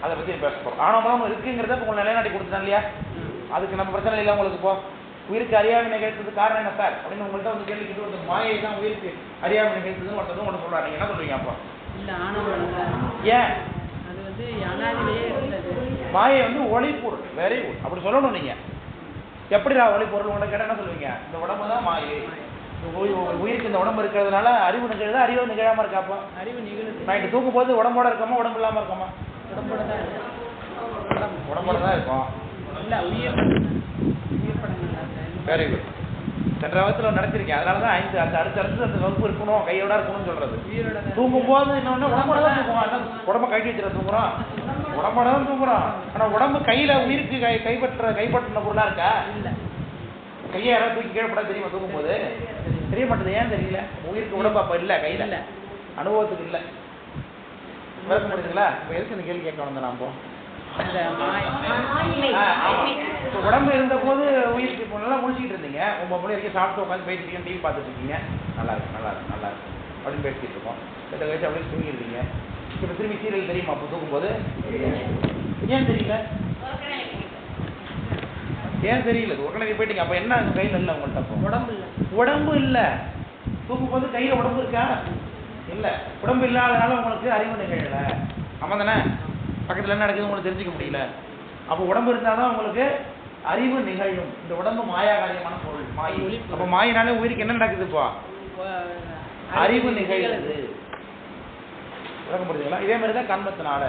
அதை பத்தி பேசப்போம். ஆணவ மலம் இருக்குங்கிறத உங்களுக்கு நிலைநாட்டி கொடுத்துட்டேன் இல்லையா, அதுக்கு நம்ம பிரச்சனை இல்லை. உங்களுக்கு இப்போ உயிருக்கு அறியாமை நிகழ்த்ததுக்கு காரணம் என்ன சார் அப்படின்னு உங்கள்கிட்ட வந்து கேள்வி கேட்டு ஒரு மாயை தான் உயிருக்கு அறியாமை நிகழ்த்ததுன்னு ஒருத்தரும் ஒன்று சொல்றாங்க. நீங்க என்ன சொல்றீங்க அப்போ? இல்ல, ஆணவம் ஏன் அது வந்து அனாதிலேயே இருந்தது. மாயை வந்து ஒளிப்பொருள், வெரி குட், அப்படி சொல்லணும். நீங்க எப்படிடா ஒளிப்பொருள் உங்களை கேட்டால் என்ன சொல்லுவீங்க? இந்த உடம்பு தான் மாயை, உயிருக்கு இந்த உடம்பு இருக்கிறதுனால அறிவு நிகழ்தா, அறிவு நிகழாம இருக்காப்பா? அறிவு நிகழ்வு. நைட்டு தூக்கும் போது உடம்போட இருக்காமா, உடம்பு இல்லாம இருக்காமா? உடம்போட தான் இருக்கும். இல்ல, உயிர் வெரி குட். சென்ற வகுப்புல நடத்திருக்கேன். அதனாலதான் அடுத்தடுத்து அந்த வகுப்பு இருக்கணும், கையோட இருக்கணும்னு சொல்றது. தூங்கும் போது இன்னொன்னு உடம்போட தான் தூங்குவோம். உடம்ப கட்டி வச்சுட தூங்குறோம், உடம்போட தான் தூங்குறோம். ஆனா உடம்பு கையில உயிருக்கு கைப்பற்றின பொருளா இருக்கா? இல்ல. கையை யாராவது தூக்கி கீழப்பட தெரியுமா? தூங்கும் போது தெரிய மாட்டேது. ஏன் தெரியல? உயிருக்கு உடம்பு அப்ப இல்ல, கையில இல்ல, அனுபவத்துக்கு இல்ல. விளக்க முடியுதுங்களா? இப்ப எதுக்கு இந்த கேள்வி கேட்க வந்தோம்? நாம உடம்பு இருந்த போது உயிருக்கு இப்போ நல்லா முடிச்சுட்டு இருந்தீங்க, 9 மணி வரைக்கும் சாப்பிட்டு உட்காந்து பேசிட்டு டிவி பார்த்துட்டு இருக்கீங்க, நல்லா இருக்கு நல்லா இருக்கு நல்லா இருக்கு அப்படின்னு பேசிட்டு இருக்கோம். கிட்ட கழிச்சு அப்படியே தூங்கிடுறீங்க. இப்போ திரும்பி சீரியல் தெரியுமா? அப்போ தூக்கும் போது ஏன் தெரியல? ஏன் தெரியல? உடனே போயிட்டீங்க. அப்ப என்ன கையில் இல்லை உங்கள்கிட்ட? அப்போ உடம்பு இல்லை. தூக்கும் போது கையில உடம்பு இருக்கா? இல்ல. உடம்பு இல்லாதனால உங்களுக்கு அறிவு நிகழல. ஆமா தானே? பக்கத்துல என்ன நடக்குது உங்களுக்கு தெரிஞ்சுக்க முடியல. அப்போ உடம்பு இருந்தாதான் உங்களுக்கு அறிவு நிகழும். இந்த உடம்பு மாயா காரியமான பொருள், மாயை. அப்ப மாயினாலே உயிருக்கு என்ன நடக்குதுப்பா? அறிவு நிகழ்கிறது. விளக்க முடியுதுங்களா? இதே மாதிரிதான் கர்மத்தினால.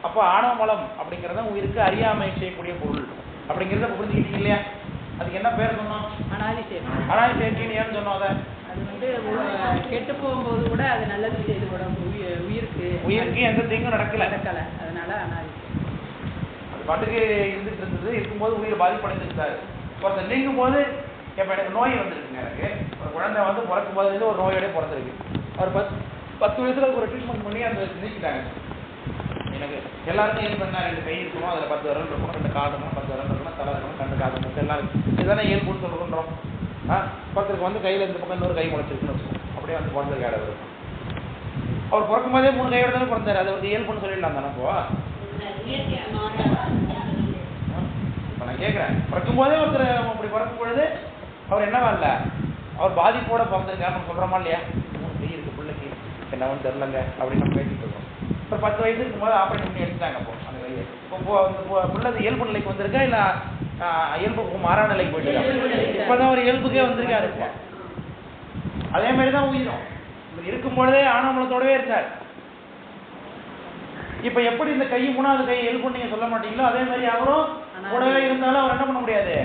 அப்போ ஆணவ மலம் அப்படிங்கறத உயிருக்கு அறியாமை செய்யக்கூடிய பொருள் அப்படிங்கிறத புரிஞ்சுக்கிட்டீங்க இல்லையா? அதுக்கு என்ன பேர் சொன்னோம்? அனாதி சேர்க்கைன்னு ஏன்னு சொன்னோம்? அதை அது வந்து கெட்டு போகும்போது கூட அது நல்லது செய்து உயிருக்கு எந்த தீங்கும் நடக்கல. அதனால அனாதி அது பாட்டுக்கு இருந்துட்டு இருந்தது. இருக்கும்போது உயிர் பாதிப்படைஞ்சிருந்தாரு. ஒருத்தர் நீங்கும் போது இப்போ எனக்கு நோய் வந்துருக்குங்க. எனக்கு ஒரு குழந்தை வந்து பிறக்கும் போதுலேருந்து ஒரு நோயோடய பிறந்திருக்கு. அவர் 10 வயசுல ஒரு ட்ரீட்மெண்ட் பண்ணி அந்த நீக்கிட்டாங்க. எனக்கு எல்லாருக்கும் இயல்பு என்ன? 2 கை இருக்கணும், அதில் 10 விரல் இருக்கணும், 2 கால் இருக்கணும், 10 விரல் இருக்கணும், தலை இருக்கணும், 2 காது முட்டை எல்லாம் இருக்கு. இதுதானே இயல்புன்னு சொல்லுறோம். ஒருத்தருக்கு வந்து கையில் இந்த பக்கம் இன்னொரு கை முளைச்சிருக்குன்னு வச்சுக்கோம். அப்படியே வந்து பிறந்திருக்காரு. அவர் பிறக்கும் போதே 3 கையோட தானே பிறந்தாரு. அது ஒரு இயல்புன்னு சொல்லிடலாம் தானே? இப்போ நான் கேட்குறேன், பிறக்கும் போதே ஒருத்தர் அப்படி பிறக்கும் பொழுது அவர் என்னவா இல்லை, அவர் பாதிப்போட பிறந்திருக்காரு நம்ம சொல்கிறோமா இல்லையா? 3 கை இருக்கு பிள்ளைக்கு, என்னவன்னு தெரிலங்க அப்படின்னு நம்ம பேசிட்டு இருக்கோம். இப்போ 10 வயசு இருக்கும்போது ஆப்ரேஷன் பண்ணி எடுத்துட்டாங்க. அப்போ அந்த கையை இப்போ பிள்ளை இயல்பு நிலைக்கு வந்திருக்கா இல்லை இயல்புக்கு மாறான நிலைக்கு போயிட்டு? இப்போதான் ஒரு இயல்புக்கே வந்திருக்காரு. அதே மாதிரி தான் உயிரும் இருக்கும் பொழுதே ஆணவமலத்தோடவே இருக்கார். இப்ப எப்படி இந்த கை 3வது கை இயல்புன்னு நீங்க சொல்ல மாட்டீங்களோ, அதே மாதிரி அவரும் கூடவே இருந்தாலும் அவர் என்ன பண்ண முடியாது,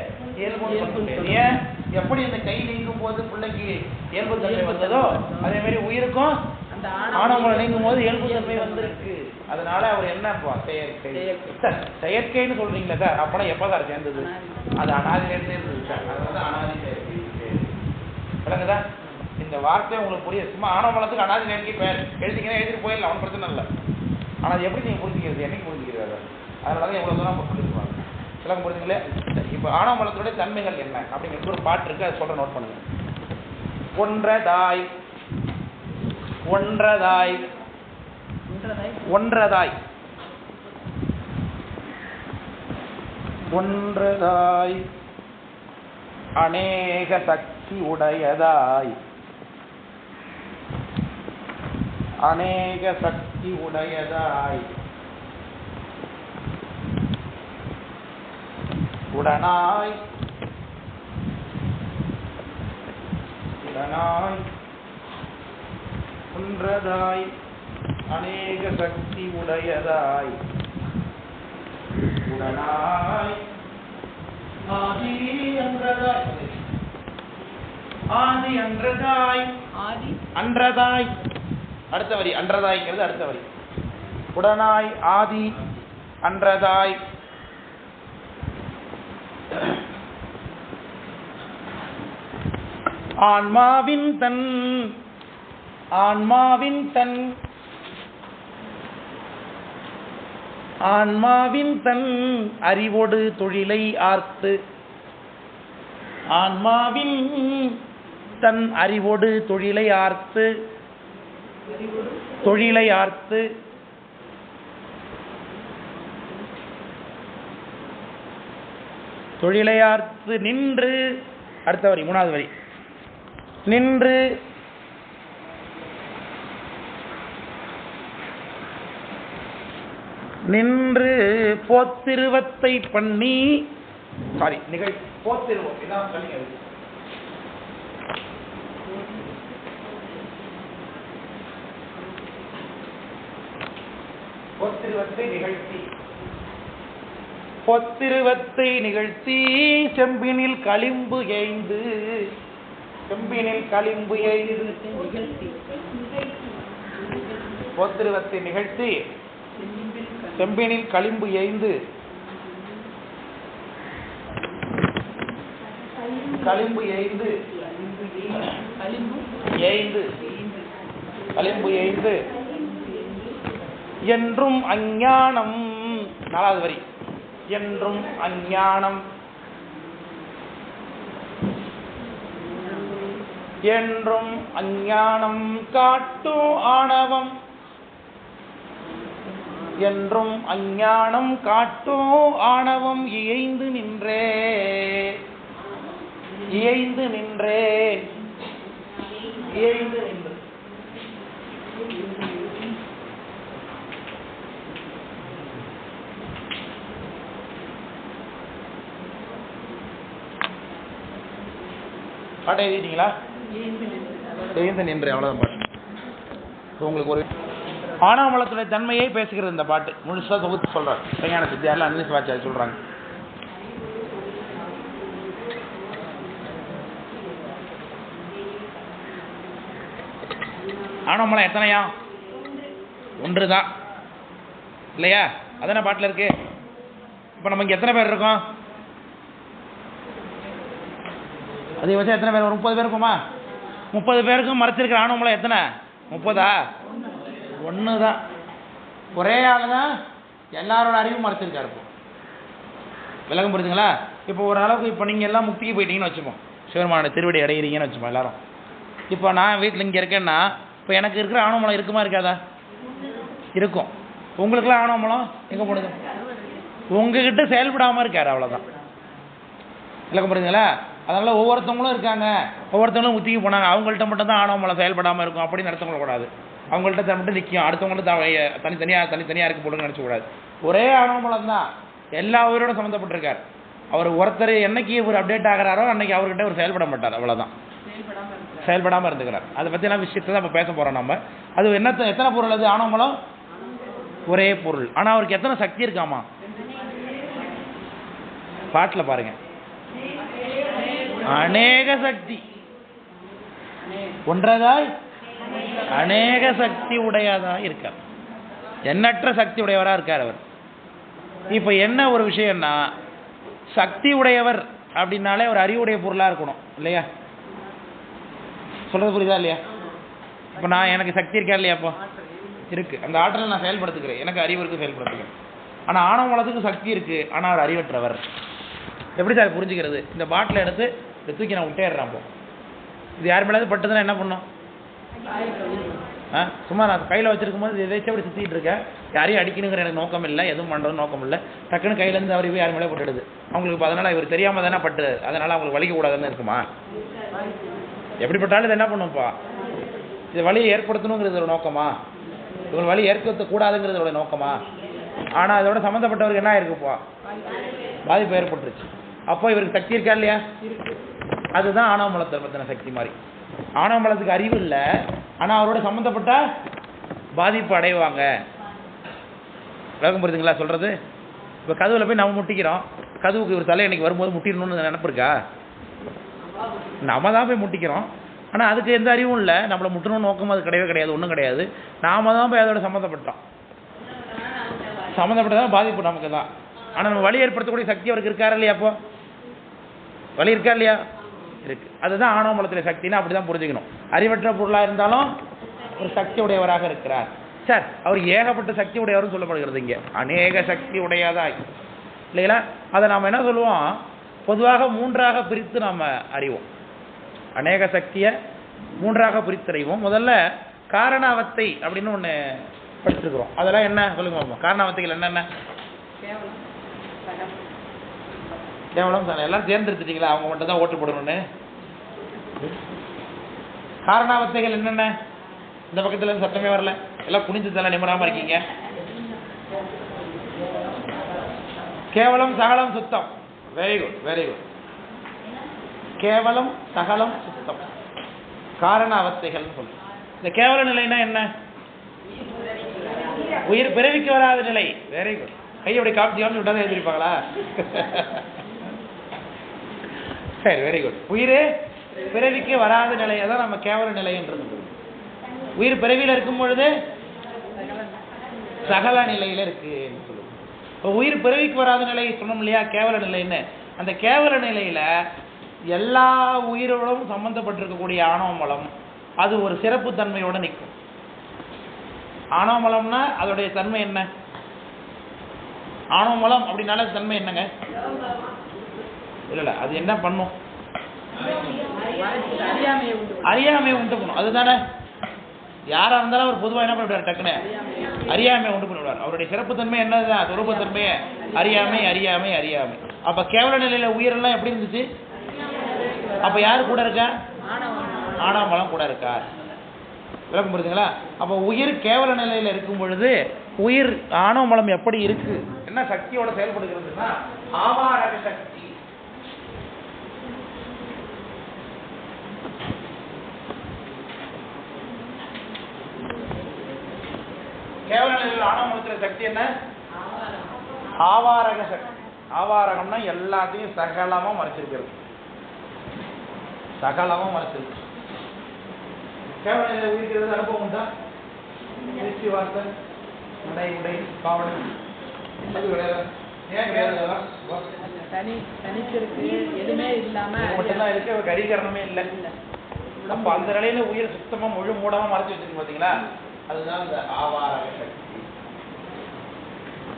இயல்புன்னு சொல்ல முடியாது. ஏன்? எப்படி இந்த கை நீங்கும் போது பிள்ளைக்கு இயல்பு தன்மை வந்ததோ அதே மாதிரி உயிருக்கும் ஆணவமலம் நீங்கும் போது இயல்பு தன்மை வந்திருக்கு. அதனால அவர் என்ன செயற்கைன்னு சொல்றீங்களா சார்? அப்பனா எப்ப சார் சேர்ந்தது? அது அனாதியிலிருந்தே இருந்தது சார். அதனால அனாதி செயற்கை. விளங்குதா? இந்த வார்த்தை உங்களுக்கு புரியுது. சும்மா ஆணவமலத்துக்கு அனாதி செயற்கை பேர் எழுதிங்கன்னா எழுதிட்டு போயிடலாம், அவன் பிரச்சனை இல்லை. ஆனால் அது எப்படி நீங்க புரிஞ்சுக்கிறது, என்னைக்கு புரிஞ்சுக்கிறது? அதனாலதான் எவ்வளவு தூரம் சொல்லிருப்பாங்க. விளங்க புரிஞ்சுங்களே? இப்போ ஆணவமலத்துடைய தன்மைகள் என்ன அப்படிங்கிறது ஒரு பாட்டு இருக்கு, அதை சொல்ற நோட் பண்ணுங்க. ஒன்றதாய் ஒன்றதாய் ஒன்றதாய் ஒன்றதாய் அநேக சக்தி உடையதாய் அநேக சக்தி உடையதாய் உடனாய் ஒன்றதாய் அநேக சக்தி உடையதாய் உடனாய் ஆதி அன்றதாய் அன்றதாய் அடுத்த வரி அன்றதாய்ங்கிறது அடுத்த வரி. உடனாய் ஆதி அன்றதாய் ஆன்மாவின் தன் அறிவோடு தொழிலை ஆர்த்து ஆன்மாவின் தன் அறிவோடு தொழிலை ஆர்த்து நின்று அடுத்த வரி மூணாவது வரி நின்று போத்திருவத்தை பண்ணி போத்திருவம் இதான் சொல்லுங்க. பொத்திருவத்தை நிகழ்த்தி செம்பினில் களிம்பு ஏய்ந்து பொத்திருவத்தை நிகழ்த்தி செம்பினில் களிம்பு ஏய்ந்து என்றும் அஞ்ஞானம் நாலாவது வரி என்றும் அஞ்ஞானம் காட்டும் ஆணவம் இயைந்து நின்றே பாட்டை எழுதிட்டீங்களா? எழுந்து நின்று அவ்வளோதான் பாட்டு. உங்களுக்கு ஒரு ஆணவமலத்துடைய தன்மையை பேசுகிறது இந்த பாட்டு முழுசா தொகுத்து சொல்றாரு. விஞ்ஞான சித்தியாரில் அன்னிஸ் வாச்சாரி சொல்றாங்க. ஆணவமலம் எத்தனையா? ஒன்றுதான் இல்லையா? அதான பாட்டில் இருக்கு. இப்போ நம்ம இங்கே எத்தனை பேர் இருக்கோம்? அதிகபட்சம் எத்தனை பேர்? ஒரு 30 பேர் இருக்குமா? 30 பேருக்கும் மறைச்சிருக்கிற ஆணவமலம் எத்தனை? 30ஆ? ஒன்று தான். ஒரே ஆள் தான் எல்லாரோட அறிவும் மறைச்சிருக்காரு. இப்போ விளக்கம் புரியுதுங்களா? இப்போ ஓரளவுக்கு இப்போ நீங்கள் எல்லாம் முக்திக்கு போயிட்டீங்கன்னு வச்சுப்போம், சிவருமான திருவடி அடைகிறீங்கன்னு வச்சுப்போம் எல்லாரும். இப்போ நான் வீட்டில் இங்கே இருக்கேன்னா இப்போ எனக்கு இருக்கிற ஆணவமலம் இருக்குமா இருக்காதா? இருக்கும். உங்களுக்குலாம் ஆணவமலம் எங்கே போடுது? உங்ககிட்ட செயல்படாமல் இருக்காரு, அவ்வளோதான். விளக்கம் புரியுதுங்களா? அதனால் ஒவ்வொருத்தவங்களும் இருக்காங்க, ஒவ்வொருத்தவங்களும் முத்திக்கு போனாங்க, அவங்கள்ட்ட மட்டும் தான் ஆணவமலம் செயல்படாமல் இருக்கும் அப்படின்னு நடத்தக்கூடாது. அவங்கள்ட்ட மட்டும் நிற்கும், அடுத்தவங்கள்ட்ட தனித்தனியாக இருக்க போடுன்னு நினச்சக்கூடாது. ஒரே ஆணவமலம் தான் எல்லா உயிரோட சம்மந்தப்பட்டிருக்கார். அவர் ஒருத்தர் என்னைக்கு ஒரு அப்டேட் ஆகிறாரோ அன்னைக்கு அவர்கிட்ட ஒரு செயல்பட மாட்டார், அவ்வளோதான். செயல்படாமல் இருந்துக்கிறார். அதை பற்றிலாம் விஷயத்தை தான் இப்போ பேச போகிறோம் நம்ம. அது எத்தனை பொருள்? அது ஆணவமலம் ஒரே பொருள். ஆனால் அவருக்கு எத்தனை சக்தி இருக்காமா? பாட்டில் பாருங்க, அநேக சக்தி. ஒன்றதாய் அநேக சக்தி உடையதாக இருக்கார். எண்ணற்ற சக்தி உடையவராக இருக்கார் அவர். இப்போ என்ன ஒரு விஷயம்னா, சக்தி உடையவர் அப்படின்னாலே ஒரு அறிவுடைய பொருளாக இருக்கணும் இல்லையா? சொல்கிறது புரியுதா இல்லையா? இப்போ எனக்கு சக்தி இருக்கா இல்லையா? அப்போ இருக்குது. அந்த ஆற்றலை நான் செயல்படுத்துக்கிறேன், எனக்கு அறிவு இருக்குது, செயல்படுத்துகிறேன். ஆனால் ஆணவமலத்துக்கு சக்தி இருக்குது, ஆனால் அவர் அறிவற்றவர். எப்படி சார் புரிஞ்சுக்கிறது? இந்த பாட்டில் எடுத்து தூக்கி நான் விட்டேடுறேன். அப்போ இது யார் மேலேயாவது பட்டுதுன்னா என்ன பண்ணும்? சும்மா நான் கையில் வச்சிருக்கும் போது எதாச்சும் அப்படி சுற்றிட்டு இருக்கேன், யாரையும் அடிக்கணுங்கிற எனக்கு நோக்கம் இல்லை, எதுவும் பண்ணுறது நோக்கம் இல்லை. டக்குன்னு கையிலேருந்து அவர் போய் யார் மேலே பட்டுடுது. அவங்களுக்கு இப்போ அதனால் இவர் தெரியாமல் தானே பட்டு, அதனால் அவங்களுக்கு வலிக்க கூடாதுன்னு இருக்குமா? எப்படிப்பட்டாலும் இது என்ன பண்ணும்ப்பா? இது வலியை ஏற்படுத்தணுங்கிறது நோக்கமா? இவங்க வலி ஏற்படுத்தக்கூடாதுங்கிறதோட நோக்கமா? ஆனால் அதோட சம்மந்தப்பட்டவருக்கு என்ன இருக்குப்பா? பாதிப்பு ஏற்பட்டுருச்சு. அப்போ இவருக்கு சக்தி இருக்கா இல்லையா? அதுதான் ஆணவ மலத்தை பற்றின சக்தி மாதிரி. ஆணவ மலத்துக்கு அறிவு இல்லை, ஆனால் அவரோட சம்மந்தப்பட்ட பாதிப்பு அடைவாங்க. விளக்கம் புரியுதுங்களா சொல்கிறது? இப்போ கதவுல போய் நம்ம முட்டிக்கிறோம், கதவுக்கு ஒரு தலை அன்னைக்கு வரும்போது முட்டிடணும்னு நினப்பு இருக்கா? நம்ம தான் போய் முட்டிக்கிறோம், ஆனால் அதுக்கு எந்த அறிவும் இல்லை. நம்மளை முட்டணும்னு நோக்கம் அது கிடையவே கிடையாது, ஒன்றும் கிடையாது. நாம தான் போய் அதோட சம்மந்தப்பட்டோம். சம்மந்தப்பட்டதான் பாதிப்பு நமக்கு தான். ஆனால் நம்ம வலி ஏற்படுத்தக்கூடிய சக்தி அவருக்கு இருக்காரா இல்லையா? அப்போ வலி இருக்கா இல்லையா? இருக்கு. அதுதான் ஆணவ மலத்தில் சக்தினா அப்படி தான் புரிஞ்சுக்கணும். அறிவற்ற பொருளாக இருந்தாலும் ஒரு சக்தி உடையவராக இருக்கிறார். சார் அவர் ஏகப்பட்ட சக்தி உடையவர்னு சொல்லப்படுகிறது இங்கே. அநேக சக்தி உடையதாய் இல்லைங்களா? அதை நாம் என்ன சொல்லுவோம்? பொதுவாக மூன்றாக பிரித்து நாம் அறிவோம். அநேக சக்தியை மூன்றாக பிரித்தறிவோம். முதல்ல காரணாவத்தை அப்படின்னு ஒன்று படிச்சிருக்கிறோம். அதெல்லாம் என்ன சொல்லுங்க? காரணாவத்தைகள் என்னென்ன? கேவலம் தானே. எல்லாம் தேர்ந்தெடுத்துட்டீங்களா? அவங்க மட்டும் தான் ஓட்டு போடணும்னு. காரணாவத்தைகள் என்னென்ன? இந்த பக்கத்துல இருந்து சத்தமே வரல, எல்லாம் குனிஞ்சு தலை நிமிராம இருக்கீங்க. கேவலம் சகலம் சுத்தம். Very good, very good. கேவலம் சகலம் சுத்தம் காரண அவஸ்தைகள் சொல்லு. இந்த கேவல நிலைனா என்ன? உயிர் பிறவிக்கு வராத நிலை. Very good. கையோட காமிச்சு விட்டாதான் எழுதிருப்பாங்களா? சரி, வெரி குட். உயிர் பிறவிக்கு வராத நிலையை தான் நம்ம கேவல நிலைன்றது. உயிர் பிறவியில் இருக்கும் பொழுது சகல நிலையில இருக்குன்னு சொல்லுவோம். இப்போ உயிர் பிறவிக்கு வராத நிலை சொன்னோம் இல்லையா, கேவல நிலைன்னு. அந்த கேவல நிலையில எல்லா உயிரோடும் சம்பந்தப்பட்டிருக்கக்கூடிய ஆணவ மலம் அது ஒரு சிறப்பு தன்மையோட நிற்கும். ஆணவ மலம்னா அதோடைய தன்மை என்ன? ஆணவ மலம் அப்படின்னால தன்மை என்னங்க? இல்ல அது என்ன பண்ணும்? அறியாமையை உண்டு பண்ணும். அதுதானே. யாரா இருந்தாலும் அவர் பொதுவாக என்ன பண்ணிவிடுவார்? டக்குன்னு அறியாமையை உண்டு பண்ணிவிடுவார். அவருடைய சிறப்பு தன்மை என்னதுதான்? சொரூப தன்மையை அறியாமை அறியாமை அறியாமை. அப்ப கேவல நிலையில உயிரெல்லாம் எப்படி இருந்துச்சு? அப்ப யாரு கூட இருக்கா? ஆணவ மலம் கூட இருக்கா. விளக்கம் புரியுதுங்களா? அப்ப உயிர் கேவல நிலையில இருக்கும் பொழுது உயிர் ஆணவ மலம் எப்படி இருக்கு, என்ன சக்தியோட செயல்படுகிறதுனா ஆவாரக சக்தி. கேவல நிலையில் ஆணவ மலத்துல சக்தி என்ன? ஆவாரக சக்தி. ஆவாரகம்னா எல்லாத்தையும் சகலமா மறைச்சிருக்கிறது. சகலமா மறைச்சிருக்கு. கேவல நிலையில் உயிர்க்கிறது அனுபவம் உண்டா? திருச்சி வாசல் உடை உடை பாவனை அது கிடையாது. ஏன் கிடையாது? தனிச்சிருக்கு, எதுவுமே இல்லாம மட்டும்தான் இருக்கு, கரிகரணமே இல்லை. அப்ப அந்த நிலையில உயிர் சுத்தமா முழு மூடமா மறைச்சு வச்சிருக்கு பாத்தீங்களா? அதுதான் இந்த ஆவாரக சக்தி.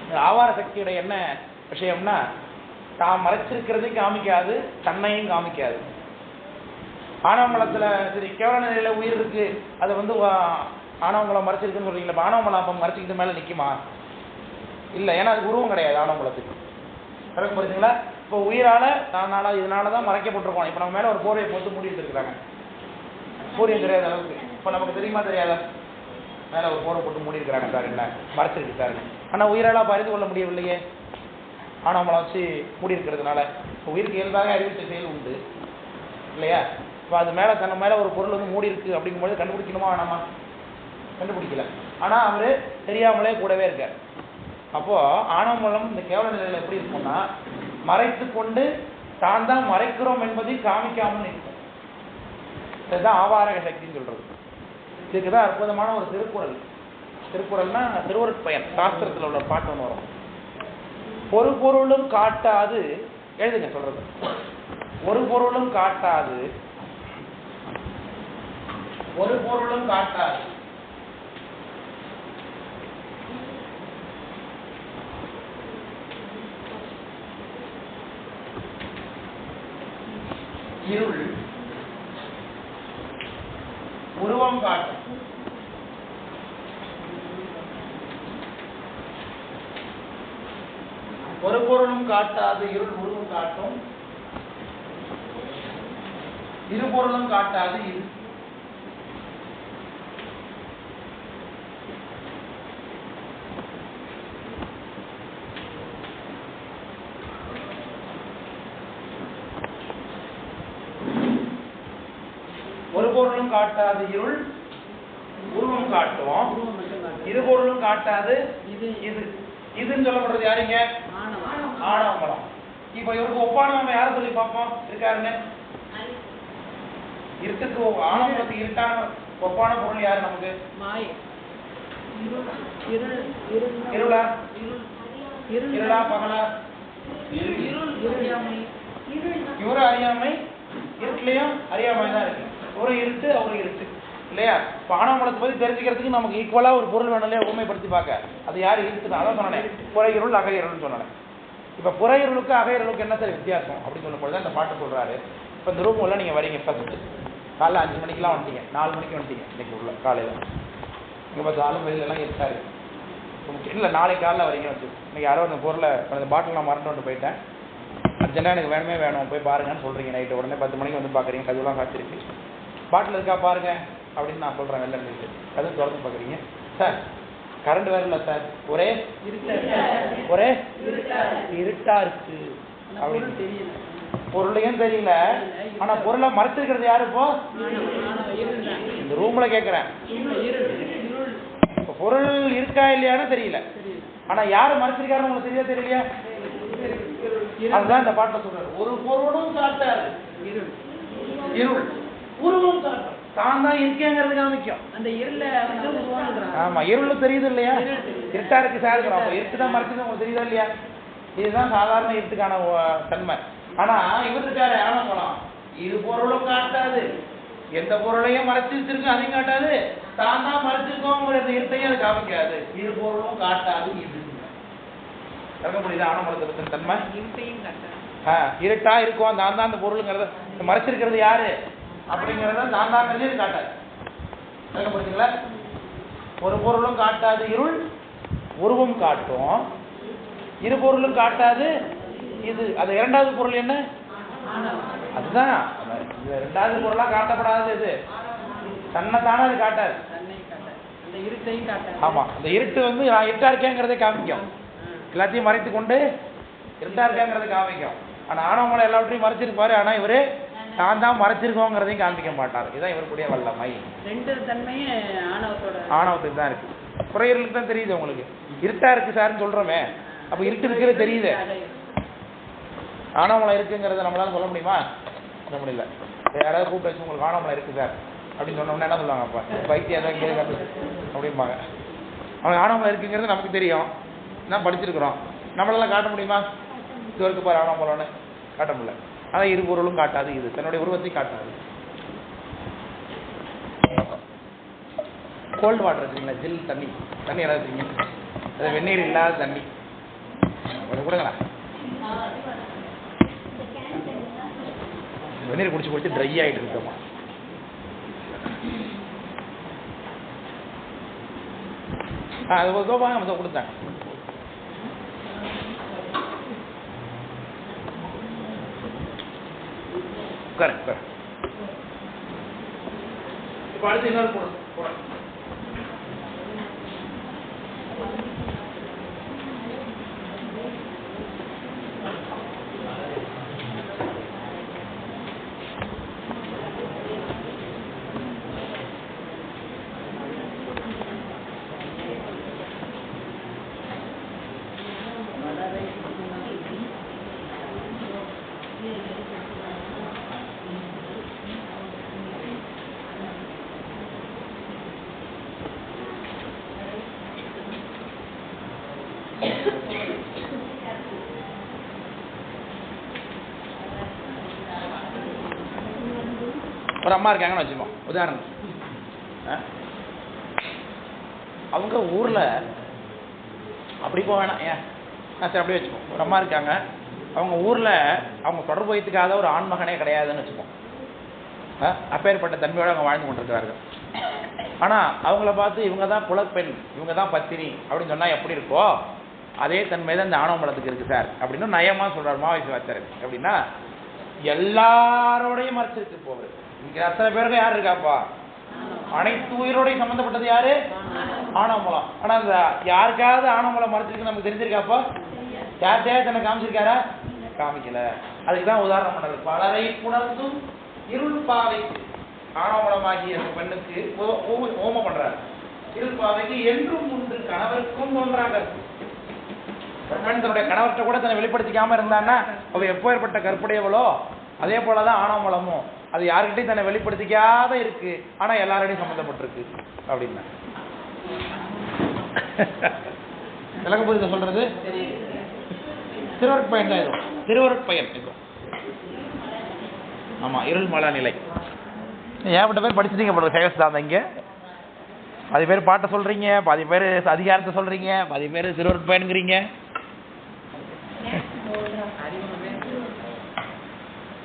இந்த ஆவார சக்தியோட என்ன விஷயம்னா, தான் மறைச்சிருக்கிறதையும் காமிக்காது, தன்னையும் காமிக்காது. ஆணவ மலத்துல சரி கேவல நிலையில உயிர் இருக்கு, அதை வந்து ஆணவ மலம் மறைச்சிருக்குன்னு சொல்றீங்களா? ஆணவ மலம் அப்ப மறைச்சிக்கிட்டு மேல நிக்குமா? இல்ல, ஏன்னா அது உருவம் கிடையாது ஆணவ மலத்துக்கு. கரெக்ட் புரியுதுங்களா? இப்போ உயிரால இதனாலதான் மறைக்கப்பட்டிருக்கோம். இப்ப நம்ம மேல ஒரு போர்வையை போட்டு மூடிட்டு இருக்கிறாங்க. சூரியன் தெரியாத அளவுக்கு. இப்ப நமக்கு தெரியுமா தெரியாதா? மேல ஒரு போர்வை போட்டு மூடி இருக்கிறாங்க சார், என்ன மறைச்சிருக்கு சார். ஆனா உயிரால அறிந்து கொள்ள முடியவில்லையே, ஆணவ மலம் வச்சு மூடி இருக்கிறதுனால. உயிருக்கு இயல்பாக அறிவித்த செயல் உண்டு இல்லையா? இப்போ அது மேல தன்னை மேல ஒரு பொருள் வந்து மூடி இருக்கு அப்படிங்கும்போது கண்டுபிடிக்கணுமா வேணாமா? கண்டுபிடிக்கல. ஆனா அவரு தெரியாமலே கூடவே இருக்கார். அப்போ ஆணவ மலம் இந்த கேவல நிலையில எப்படி இருக்கும்னா, மறைத்து கொண்டு தான் தான் மறைக்கிறோம் என்பதை காமிக்காமல் இருக்கும். இதுதான் ஆவாரக சக்தின்னு சொல்றது. இதுக்குதான் அற்புதமான ஒரு திருக்குறள். திருக்குறள்னா திருவருட்பயன், சாஸ்திரத்தில் உள்ள பாட்டு ஒன்று வரும். ஒரு பொருளும் காட்டாது, எழுதுங்க சொல்றது. ஒரு பொருளும் காட்டாது, ஒரு பொருளும் காட்டாது இருள் உருவம் காட்டும். ஒரு பொருளும் காட்டாது இருள் உருவம் காட்டும், இரு பொருளும் காட்டாது இரு. பொருளும் காட்டாது இருள் உருவம் காட்டும், இது பொருளும் காட்டாது இது இதுன்னு சொல்லப்படுறது யாருங்க? ஆணவ மலம். இப்ப இவருக்கு ஒப்பானவங்க யார சொல்லி பார்ப்போம் இருக்காருன்னு? இருட்டுக்கு ஆணவ மலத்துக்கு இருட்டான ஒப்பான பொருள் யாரு நமக்கு? இருளா இருளா பகலா? இவரு அறியாமை, இருட்டுலயும் அறியாமை தான் இருக்கு. ஒரு இருட்டு அவரு இருட்டு இல்லையா? இப்ப ஆணவ மலத்தை பத்தி தெரிஞ்சுக்கிறதுக்கு நமக்கு ஈக்குவலா ஒரு பொருள் வேணும் இல்லையா? ஊமைப்படுத்தி பார்க்க. அது யாரு? இருட்டு தான். அதான் சொன்னேன், புறையிருள் அகையிருள்னு சொன்னேன். இப்ப புறையிருளுக்கு அகையிருளுக்கு என்ன சார் வித்தியாசம் அப்படின்னு சொல்லும்போது இந்த பாட்டு சொல்றாரு. இப்ப இந்த ரூம் உள்ள நீங்க வரீங்க, ஃபர்ஸ்ட் காலைல 5 மணிக்கெல்லாம் வந்துட்டீங்க, 4 மணிக்கு வந்துட்டீங்க இன்னைக்கு உள்ள காலையில. இங்க பார்த்து ஆளும் வெளியிலாம் இருக்காரு இல்லை, நாளைக்கு காலைல வரீங்க வச்சு. இன்னைக்கு யாரோ அந்த பொருளை அந்த பாட்டில் நான் மறந்து கொண்டு போயிட்டேன், அர்ஜென்ட்டாக எனக்கு வேணுமே வேணும் போய் பாருங்கன்னு சொல்றீங்க. நைட்டு உடனே 10 மணிக்கு வந்து பார்க்குறீங்க, கதவுலாம் காய்ச்சிருக்கு, பாட்டில் இருக்கா பாருங்க அப்படின்னு நான் சொல்கிறேன். வெளில இருந்துட்டு கதவு திறந்து பார்க்குறீங்க, சார் கரண்ட் வேற இல்லை சார், ஒரே இருட்டா இருக்கு அப்படின்னு தெரியல, பொருளையும் தெரியல. ஆனா பொருளை மறைச்சிருக்கிறது யாரு? இப்போ இந்த ரூம்ல கேட்கிறேன், பொருள் இருக்கா இல்லையான்னு தெரியல, ஆனா யாரு மறைச்சிருக்காருன்னு உங்களுக்கு தெரியா தெரியலையா? அதுதான் இந்த பாட்டை சொல்றாரு. ஒரு பொருளும் காட்டாது இருள், உருவம் காட்டும். தான் தான் இருக்கேங்கிறது காமிக்கும். அந்த இருள ஆமா இருள் தெரியுது இல்லையா? இருட்டா இருக்கு சார், இருட்டு தான் மறைச்சது உங்களுக்கு தெரியுதா இல்லையா? இதுதான் சாதாரண இருட்டுக்கான தன்மை. ஆனா இவர் இருக்காரு ஆணவ மலம், இது பொருளும் காட்டாது, எந்த பொருளையும் மறைச்சு வச்சிருக்கு அதையும் காட்டாது, தான் தான் மறைச்சிருக்கோங்கிற இருட்டையும் அது காமிக்காது. இது பொருளும் காட்டாது. இது இருக்க முடியுது ஆணவ மலத்தை பத்தின தன்மை. இருட்டா இருக்கும், தான் தான் அந்த பொருளுங்கிறத மறைச்சிருக்கிறது யாரு அப்படிங்கிறத தான் தாங்கிறதே இது காட்டாது. இருக்க முடியுங்களா? ஒரு பொருளும் காட்டாது இருள், உருவம் காட்டும், இரு பொருளும் காட்டாது இது. அது இரண்டாவது பொருள் என்ன? அதுதான் இரண்டாவது பொருளா காட்டப்படாது. இது தன்னைத்தானே அது காட்டாது. ஆமா, அந்த இருட்டு வந்து நான் இருட்டா இருக்கேங்கிறதே காமிக்கும், எல்லாத்தையும் மறைத்து கொண்டு இருட்டா இருக்கேங்கிறத காமிக்கும். ஆனா ஆணவ மலம் எல்லாவற்றையும் மறைச்சிருப்பாரு, ஆனா இவரு தான் தான் மறைச்சிருக்கோங்கிறதையும் காமிக்க மாட்டார். இதுதான் இவருடைய வல்லமை. ரெண்டு தன்மையும் ஆணவத்துக்கு தான் இருக்கு, புறையர்களுக்கு தான் தெரியுது. உங்களுக்கு இருட்டா இருக்கு சார்ன்னு சொல்றோமே, அப்ப இருட்டு இருக்கிறது தெரியுது, ஆணவமலம் இருக்குங்கிறத நம்மளால சொல்ல முடியுமா? சொல்ல முடியல. யாராவது கூப்பிட்டு வச்சு உங்களுக்கு ஆணவமலம் இருக்கு சார் அப்படின்னு சொன்னோம்னா என்ன சொல்லுவாங்க? அப்பா பைத்தியம் ஏதாவது கேட்க அப்படிம்பாங்க. அவங்க ஆணவமலம் இருக்குங்கிறது நமக்கு தெரியும், நான் படிச்சிருக்கிறோம், நம்மளால காட்ட முடியுமா? இது வரைக்கும் பாரு ஆணவமலம்னு காட்ட முடியல. ஆனால் இரு பொருளும் காட்டாது, இது தன்னுடைய உருவத்தையும் காட்டாது. கோல்டு வாட்டர் இருக்குங்களா, ஜில் தண்ணி ஏதாவது வச்சுருக்கீங்க, அது வெந்நீர் இல்லாத தண்ணி கொடுங்களா. வெந்நீர் குடிச்சு ட்ரை ஆகிட்டு இருக்கோமா? அது ஒரு கோபாங்க நம்ம கொடுத்தாங்க. கரெக்ட். இப்போ அடுத்து இன்னொரு போட ஒரு அம்மா இருக்காங்கன்னு வச்சுப்போம் உதாரணம். அவங்க ஊரில் அப்படி போக வேணாம், ஏன் சரி அப்படியே வச்சுப்போம். ஒரு அம்மா இருக்காங்க, அவங்க ஊரில் அவங்க தொடர்பு வைத்துக்காத ஒரு ஆண்மகனே கிடையாதுன்னு வச்சுப்போம். அப்பேற்பட்ட தன்மையோடு அவங்க வாழ்ந்து கொண்டிருக்கிறார்கள். ஆனால் அவங்கள பார்த்து இவங்க தான் புலப்பெண், இவங்க தான் பத்தினி அப்படின்னு சொன்னால் எப்படி இருக்கோ அதே தன்மை தான் இந்த ஆணவ மலத்துக்கு இருக்குது சார் அப்படின்னு நயமாக சொல்கிறார் மாவசி வாச்சார். அப்படின்னா எல்லாரோடையும் மறைச்சிருக்கு போகுது. இங்கே அத்தனை பேருக்கு யார் இருக்காப்பா? அனைத்து உயிரோடையும் சம்மந்தப்பட்டது யாரு? ஆணவ மலம். ஆனால் அந்த யாருக்காவது ஆணவ மலம் மறைச்சிருக்கு நமக்கு தெரிஞ்சிருக்காப்பா? யார்கிட்டயா தன்னை காமிச்சிருக்காரா? காமிக்கல. அதுக்கு தான் உதாரணம் பண்ணுறது. பலரை புணர்ந்தும் இருள் பாவை ஆணவமலமாகிய அந்த பெண்ணுக்கு ஹோமம் பண்றாரு. இருப்பாவைக்கு என்றும் உண்டு கணவருக்கும் தோன்றாங்க. பெண் தன்னுடைய கணவர்கிட்ட கூட தன்னை வெளிப்படுத்திக்காம இருந்தான்னா அவ எப்போ ஏற்பட்ட கற்புடையவளோ அதே போலதான் ஆணவமலமும். அது யாருக்கிட்டையும் தன்னை வெளிப்படுத்திக்காத இருக்கு, ஆனா எல்லாரோடையும் சம்பந்தப்பட்டிருக்கு அப்படின்னா விளக்க புரியுது சொல்றது. திருவருட்பயன் தான் இது, திருவருட்பயன் இது. ஆமா, இருள் மல நிலை. ஏகப்பட்ட பேர் படிச்சுட்டீங்க போல சேகஸ்தாந்த. இங்க பாதி பேர் பாட்டை சொல்றீங்க, பாதி பேர் அதிகாரத்தை சொல்றீங்க, பாதி பேர் திருவருட்பயன்கிறீங்க.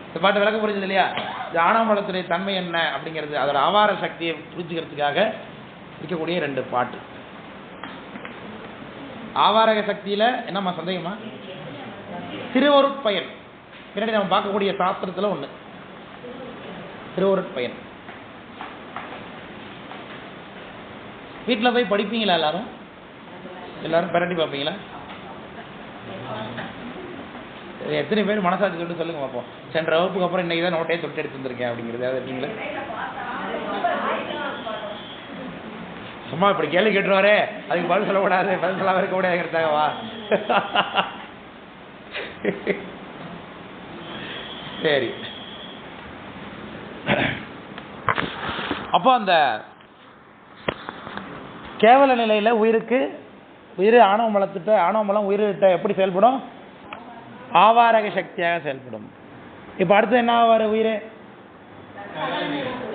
இந்த பாட்டு விளக்க புரிஞ்சது இல்லையா? இந்த ஆணவமலத்துடைய தன்மை என்ன அப்படிங்கிறது, அதோட ஆவார சக்தியை புரிஞ்சுக்கிறதுக்காக இருக்கக்கூடிய 2 பாட்டு. ஆவாரக சக்தியில என்னம்மா சந்தேகமா? திருவருட்பயன் பின்னாடி நம்ம பார்க்கக்கூடிய சாஸ்திரத்துல ஒண்ணு திருவருட்பயன். வீட்டில் போய் படிப்பீங்களா? எல்லாரும் பிரட்டி பார்ப்பீங்களா? எத்தனை பேர் மனசாட்சி சொல்லிட்டு சொல்லுங்க பார்ப்போம். சென்ற வகுப்புக்கு அப்புறம் இன்னைக்கு தான் நோட்டே தொட்டு எடுத்து வந்திருக்கேன் அப்படிங்கிறது அது இருக்கீங்களா? சும்மா இப்படி கேள்வி கேட்டுருவாரே அதுக்கு பதில் சொல்லக்கூடாது, பதில் சொல்லாம இருக்க கூடாதுங்கிறதாகவா? சரி. அப்போ அந்த கேவல நிலையில உயிர் ஆணவமலம் உயிர்கிட்ட எப்படி செயல்படும்? ஆவாரக சக்தியாக செயல்படும். இப்ப அடுத்து என்ன ஆவார்? உயிர்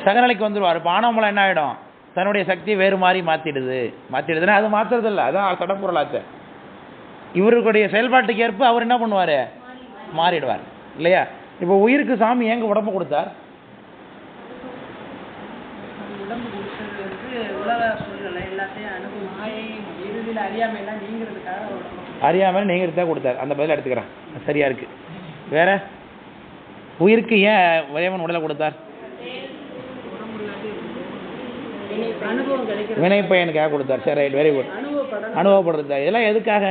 சகநிலைக்கு வந்துடுவார். இப்ப ஆணவமலம் என்ன ஆயிடும்? தன்னுடைய சக்தியை வேறு மாதிரி மாத்திடுதுன்னா அது மாத்துறது இல்லை, அதான் சடப்பொருளாச்ச. இவருடைய செயல்பாட்டுக்கு ஏற்ப அவர் என்ன பண்ணுவாரு? மாறிடுவார் இல்லையா? இப்ப உயிருக்கு சாமி எங்க உடம்பு கொடுத்தார்? அறியாமல் நீங்கிறதா கொடுத்தார். அந்த பதில் எடுத்துக்கிறேன், சரியா இருக்கு. வேற உயிருக்கு ஏன் இறைவன் உடலை கொடுத்தார்? வினை பயனுக்காக கொடுத்தார். சரி, ரைட், வெரி குட். அனுபவப்படுறது இதெல்லாம் எதுக்காக?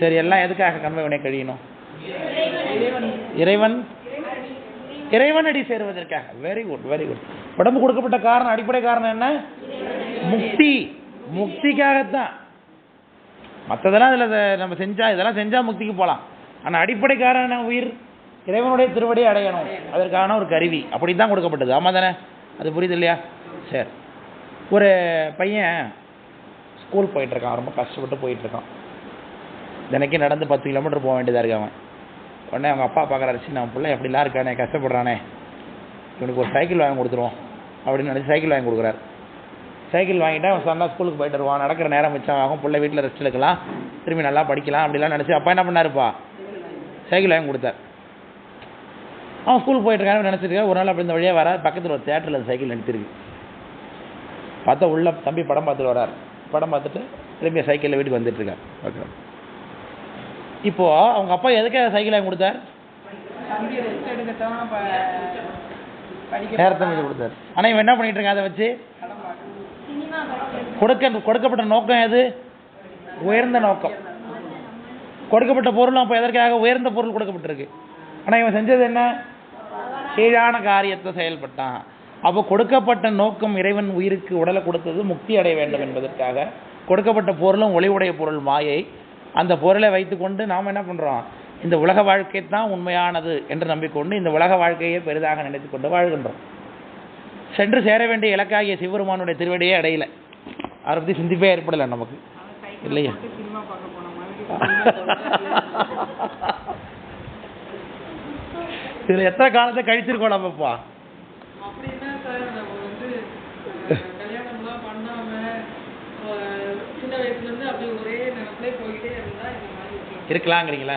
சரி, எல்லாம் எதுக்காக கர்ம வினை கழியணும்? இறைவனடி சேருவதற்காக. Very good, very good. உடம்பு கொடுக்கப்பட்ட காரணம், அடிப்படை காரணம் என்ன? முக்திக்காகத்தான். மற்றதெல்லாம் இதுல நம்ம இதெல்லாம் செஞ்சா முக்திக்கு போகலாம். ஆனா அடிப்படை காரணம் உயிர் இறைவனுடைய திருவடியை அடையணும், அதற்கான ஒரு கருவி. அப்படித்தான் கொடுக்கப்பட்டது. ஆமா தானே? அது புரியுது இல்லையா? சரி. ஒரு பையன் ஸ்கூல் போயிட்டு இருக்கான், ரொம்ப கஷ்டப்பட்டு போயிட்டு இருக்கான். தினைக்கும் நடந்து 10 கிலோமீட்டர் போக வேண்டியதா இருக்கு. அவன் உடனே அவங்க அப்பா பார்க்குறாரு, நம்ம பிள்ளை எப்படிலாம் இருக்கானே, கஷ்டப்படுறானே, இவனுக்கு ஒரு சைக்கிள் வாங்கி கொடுத்துருவோம் அப்படின்னு நினச்சி சைக்கிள் வாங்கி கொடுக்குறாரு. சைக்கிள் வாங்கிட்டா அவன் சொன்னா ஸ்கூலுக்கு போயிட்டு வருவான், நடக்கிற நேரம் மிச்சம் ஆகும், பிள்ளை வீட்டில் ரெஸ்ட் எடுக்கலாம், திரும்பி நல்லா படிக்கலாம் அப்படிலாம் நினச்சி அப்பா என்ன பண்ணாருப்பா? சைக்கிள் வாங்கி கொடுத்தார். அவன் ஸ்கூலுக்கு போயிட்டு இருக்கான்னு நினச்சிருக்கேன். ஒரு நாள் அப்படி இந்த வழியாக வர பக்கத்தில் ஒரு தேட்டரில் அந்த சைக்கிள் நிறுத்திருக்கு. பார்த்தா உள்ள தம்பி படம் பார்த்துட்டு வரார். படம் பார்த்துட்டு திரும்பி சைக்கிளில் வீட்டுக்கு வந்துட்டு இருக்கார். ஓகே. இப்போ அவங்க அப்பா எதுக்காக சைக்கிள் வாங்கி கொடுத்தார்? நேரத்தை வச்சு கொடுத்தார். ஆனால் இவன் என்ன பண்ணிட்டு இருக்கான்? அதை வச்சு கொடுக்கப்பட்ட நோக்கம் எது? உயர்ந்த நோக்கம். கொடுக்கப்பட்ட பொருள் அப்போ எதற்காக? உயர்ந்த பொருள் கொடுக்கப்பட்டிருக்கு. ஆனால் இவன் செஞ்சது என்ன? கீழான காரியத்தை செயல்பட்டான். அப்போ கொடுக்கப்பட்ட நோக்கம், இறைவன் உயிருக்கு உடலை கொடுத்தது முக்தி அடைய வேண்டும் என்பதற்காக. கொடுக்கப்பட்ட பொருளும் ஒளிவுடைய பொருள் மாயை. அந்த பொருளை வைத்துக்கொண்டு நாம் என்ன பண்ணுறோம்? இந்த உலக வாழ்க்கை தான் உண்மையானது என்று நம்பிக்கொண்டு இந்த உலக வாழ்க்கையை பெரிதாக நினைத்து கொண்டு வாழ்கின்றோம். சென்று சேர வேண்டிய இலக்காகிய சிவபெருமானுடைய திருவடியே அடையலை. அதை பற்றி சிந்திப்பே ஏற்படலை நமக்கு இல்லையா? இதில் எத்தனை காலத்தை கழிச்சிருக்கோம் நம்மப்பா? இருக்கலாங்கிறீங்களா?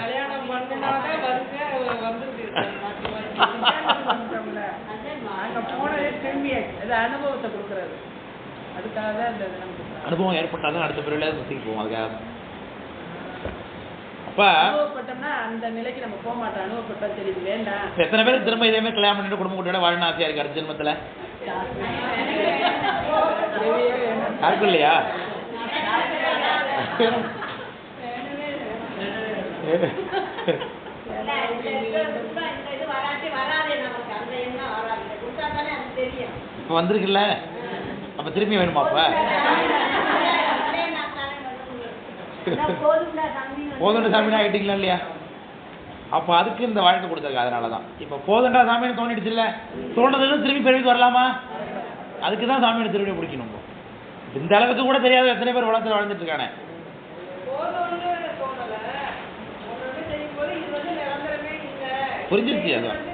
அனுபவம் ஏற்பட்டாதான் அடுத்த பிறகு சுத்திக்கு போவோம். அதுக்காக அப்ப அந்த நிலைக்கு நம்ம போக மாட்டோம். அனுபவப்பட்டா தெரியுது வேண்டாம். எத்தனை பேர் திரும்ப இதே மாதிரி கல்யாணம் பண்ணிட்டு குடும்ப கூட்டியோட வாழணும் ஆசையா இருக்கு அடுத்த ஜென்மத்துல? யாருக்கும் இல்லையா? இப்போ வந்திருக்குல்ல, அப்போ திரும்பி வேணுமா? அப்போ போதுண்டா சாமினா ஆகிட்டீங்களா இல்லையா? அப்போ அதுக்கு இந்த வாழ்க்கை கொடுத்துருக்கு. அதனால தான் இப்போ போதுண்டா சாமின்னு தோணிடுச்சு இல்லை, தோணுறதுக்கு திரும்பி பிறவிக்கு வரலாமா? அதுக்கு தான் சாமியோட திருவிழா பிடிக்கணும். இந்த அளவுக்கு கூட தெரியாத எத்தனை பேர் உலகத்தில் வாழ்ந்துட்டு இருக்கானே. புரிஞ்சிருச்சு. அதான்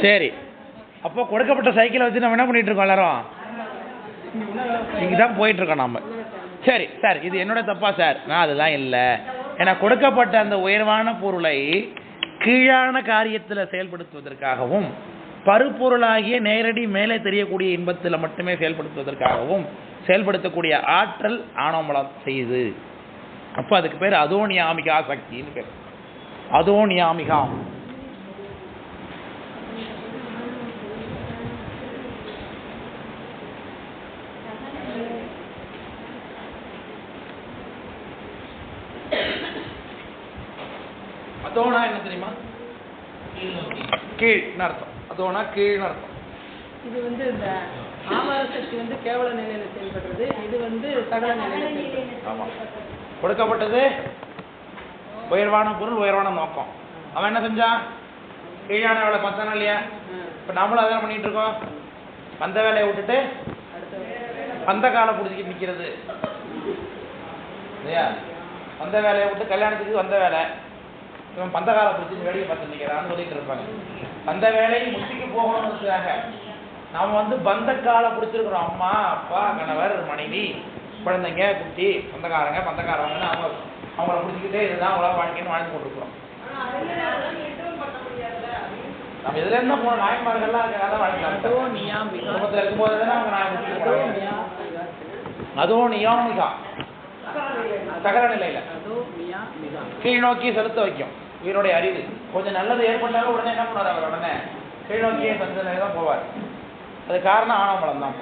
சரி. அப்போ கொடுக்கப்பட்ட சைக்கிளை வச்சு நம்ம என்ன பண்ணிட்டு இருக்கோம்? எல்லாரும் இங்கே தான் போயிட்டு இருக்கோம் நம்ம. சரி சார், இது என்னோட தப்பா சார்? நான் அதுதான் இல்லை. ஏன்னா கொடுக்கப்பட்ட அந்த உயர்வான பொருளை கீழான காரியத்தில் செயல்படுத்துவதற்காகவும் பருப்பொருளாகிய நேரடி மேலே தெரியக்கூடிய இன்பத்தில் மட்டுமே செயல்படுத்துவதற்காகவும் செயல்படுத்தக்கூடிய ஆற்றல் ஆணவமலம் செய்யுது. அப்போ அதுக்கு பேர் அதோநியாமிகா சக்தின்னு பேர். அதோநியாமிகா. அதோனா என்ன தெரியுமா? கீழ்னு அர்த்தம். அதோனா கீழ்னு அர்த்தம். இது வந்து இந்த ஆவார சக்தி வந்து கேவல நிலையில செயல்படுறது, இது வந்து சகல நிலையில. ஆமா, கொடுக்கப்பட்டது உயர்வான பொருள், உயர்வான நோக்கம். அவன் என்ன செஞ்சான்? கீழான வேலை பார்த்தானா இல்லையா? இப்போ நம்மளும் அதான் பண்ணிட்டு இருக்கோம். வந்த வேலையை விட்டுட்டு வந்த காலை பிடிச்சிக்கிட்டு நிற்கிறது இல்லையா? வந்த வேலையை விட்டு கல்யாணத்துக்கு வந்த வேலை, இவன் பந்த காலை பிடிச்சி வேலையை பார்த்து நிற்கிறான்னு சொல்லிட்டு இருப்பாங்க. அந்த வேலையை முட்டிக்கு போகணும்னுக்காக நாம் வந்து பந்த காலை பிடிச்சிருக்கிறோம். அம்மா, அப்பா, கணவர், மனைவி, குழந்தைங்க, குட்டி, பந்தக்காரவங்கன்னு அவங்கள பிடிச்சிக்கிட்டே இதுதான் உலக வாழ்க்கைன்னு வாழ்ந்து கொண்டிருக்கிறோம். நம்ம இதுல இருந்தா போன நாயன்மார்கள்லாம் அதுக்காக வாழ்க்கை குடும்பத்தில் இருக்கும்போது தானே அவங்க நாயன். அதுவும் நியாமிகா சகல நிலையில கீழ் நோக்கி செலுத்த வைக்கும். உயிரோடைய அறிவு கொஞ்சம் நல்லது ஏற்பட்டாலும் உடனே என்ன பண்ணுவார்? அவர் உடனே கீழ் நோக்கியே செலுத்த நிலை தான் போவார். அது காரணம் ஆணவமலம் தான்.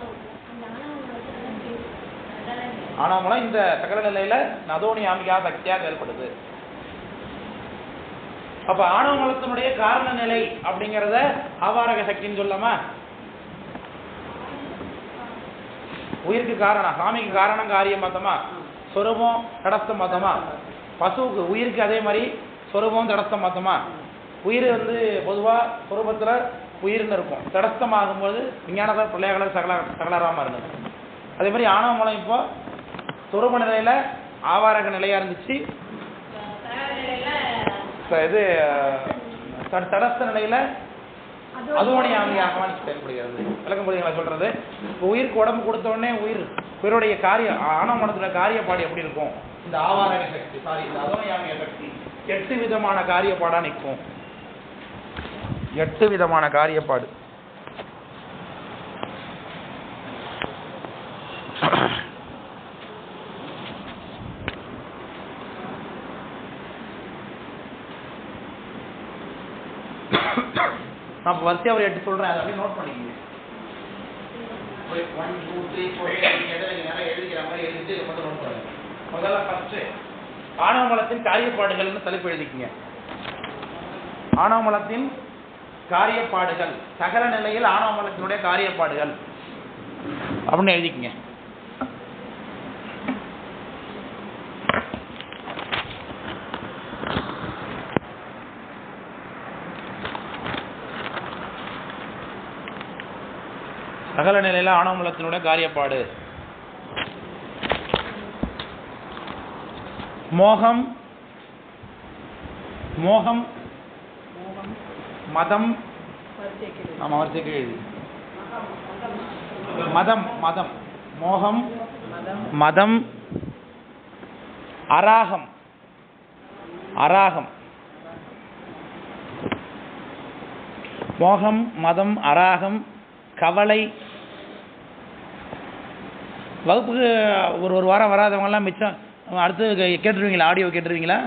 ஆணவமலம் இந்த சகல நிலையில அதோநியாமிகா சக்தியா செயல்படுது. அப்ப ஆணவமலத்தினுடைய காரண நிலை அப்படிங்கிறத ஆவாரக சக்தின்னு சொல்லாமா? உயிருக்கு காரணம், சாமிக்கு காரணம் காரியம் பார்த்தோமா? சொரூபம் தடஸ்தம் பார்த்தோமா? பசுவுக்கு உயிருக்கு அதே மாதிரி சொரூபம் தடஸ்தம் பார்த்தோமா? உயிர் வந்து பொதுவாக சொரூபத்தில் உயிர்னு இருக்கும், தடஸ்தம் ஆகும்போது விஞ்ஞானத்தை பிள்ளைகளை சகலராமல் இருந்தது. அதே மாதிரி ஆணவமலம் இப்போ சொரூப நிலையில் ஆவாரக நிலையாக இருந்துச்சு, இது தடஸ்த நிலையில் அதோநியாமியாக செயல்படுகிறது. விளக்கம் புரியுங்களா சொல்றது? இப்போ உயிருக்கு உடம்பு கொடுத்த உடனே உயிருடைய காரியம், ஆணவமலத்துடைய காரியப்பாடு எப்படி இருக்கும்? இந்த ஆவாரக சக்தி இந்த அதோநியாமிக சக்தி 8 விதமான காரியப்பாடா நிற்கும். 8 விதமான காரியப்பாடு. நான் வரிசையா ஒரு 8 சொல்றேன், அதை அப்படியே நோட் பண்ணிக்கங்க. 1 2 3 4 எழுதிக்கிற மாதிரி எழுதிட்டு மட்டும் நோட் பண்ணுங்க. முதல்ல ஃபர்ஸ்ட் ஆணவமலத்தின் காரியப்பாடுகள்னு தலைப்பு எழுதிக்கங்க. ஆணவமலத்தின் காரியப்பாடுகள், சகல நிலையில் ஆணவமலத்தினுடைய காரியப்பாடுகள் அப்படின்னு எழுதிக்கங்க. சகல நிலையில ஆணவமலத்தினுடைய காரியப்பாடு. மோகம், மோகம், மதம், ஆமா வரிசைக்கு எழுதி. மதம், மதம், மோகம், மதம், அராகம், அராகம், மோகம், மதம், அராகம், கவலை. வகுப்புக்கு ஒரு வாரம் வராதவங்கெல்லாம் மிச்சம் அடுத்து கேட்டுருவீங்களா? ஆடியோ கேட்டுருவீங்களா?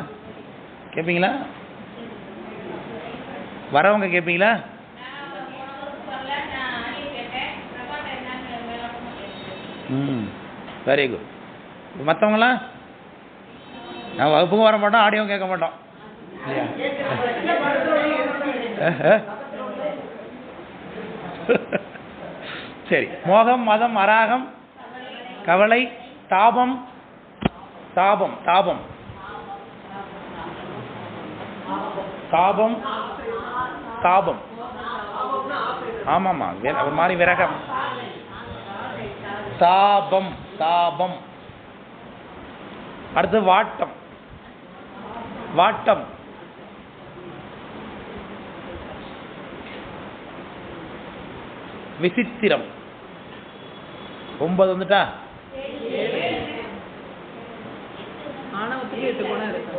கேட்பீங்களா? வரவங்க கேட்பீங்களா? Very good. மற்றவங்களாம் நான் வகுப்புக்கும் வர மாட்டோம், ஆடியோவும் கேட்க மாட்டோம் இல்லையா? சரி. மோகம், மதம், அராகம், கவலை, தாபம். தாபம் தாபம் தாபம் தாபம் ஆமாம்மா, ஒரு மாதிரி விரகம். தாபம் தாபம். அடுத்து வாட்டம். வாட்டம் விசித்திரம். 9 வந்துட்டா? ஆணவத்துக்கு 8 குணம் இருக்கு.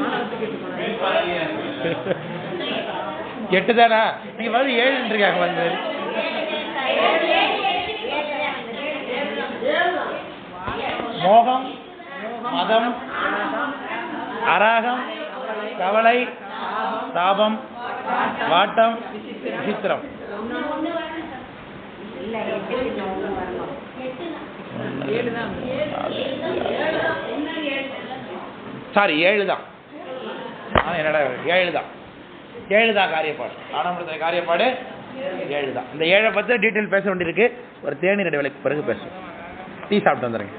ஆணவத்துக்கு 8 குணம். 8 தானா? நீ வந்து 7 இருக்காங்க வந்து. மோகம், மதம், அராகம், கவலை, தாபம், வாட்டம், விசித்திரம். சாரி, 7 தான். என்னடா 7 தான். 7 தான் காரியப்பாடு. ஆனந்தத்துல காரியப்பாடு 7 தான். இந்த 7 பற்றி டீட்டெயில் பேச வேண்டியிருக்கு. ஒரு தேநீர் இடைவேளைக்கு பிறகு பேசுவோம். டீ சாப்பிட்டு வந்துடுறேங்க.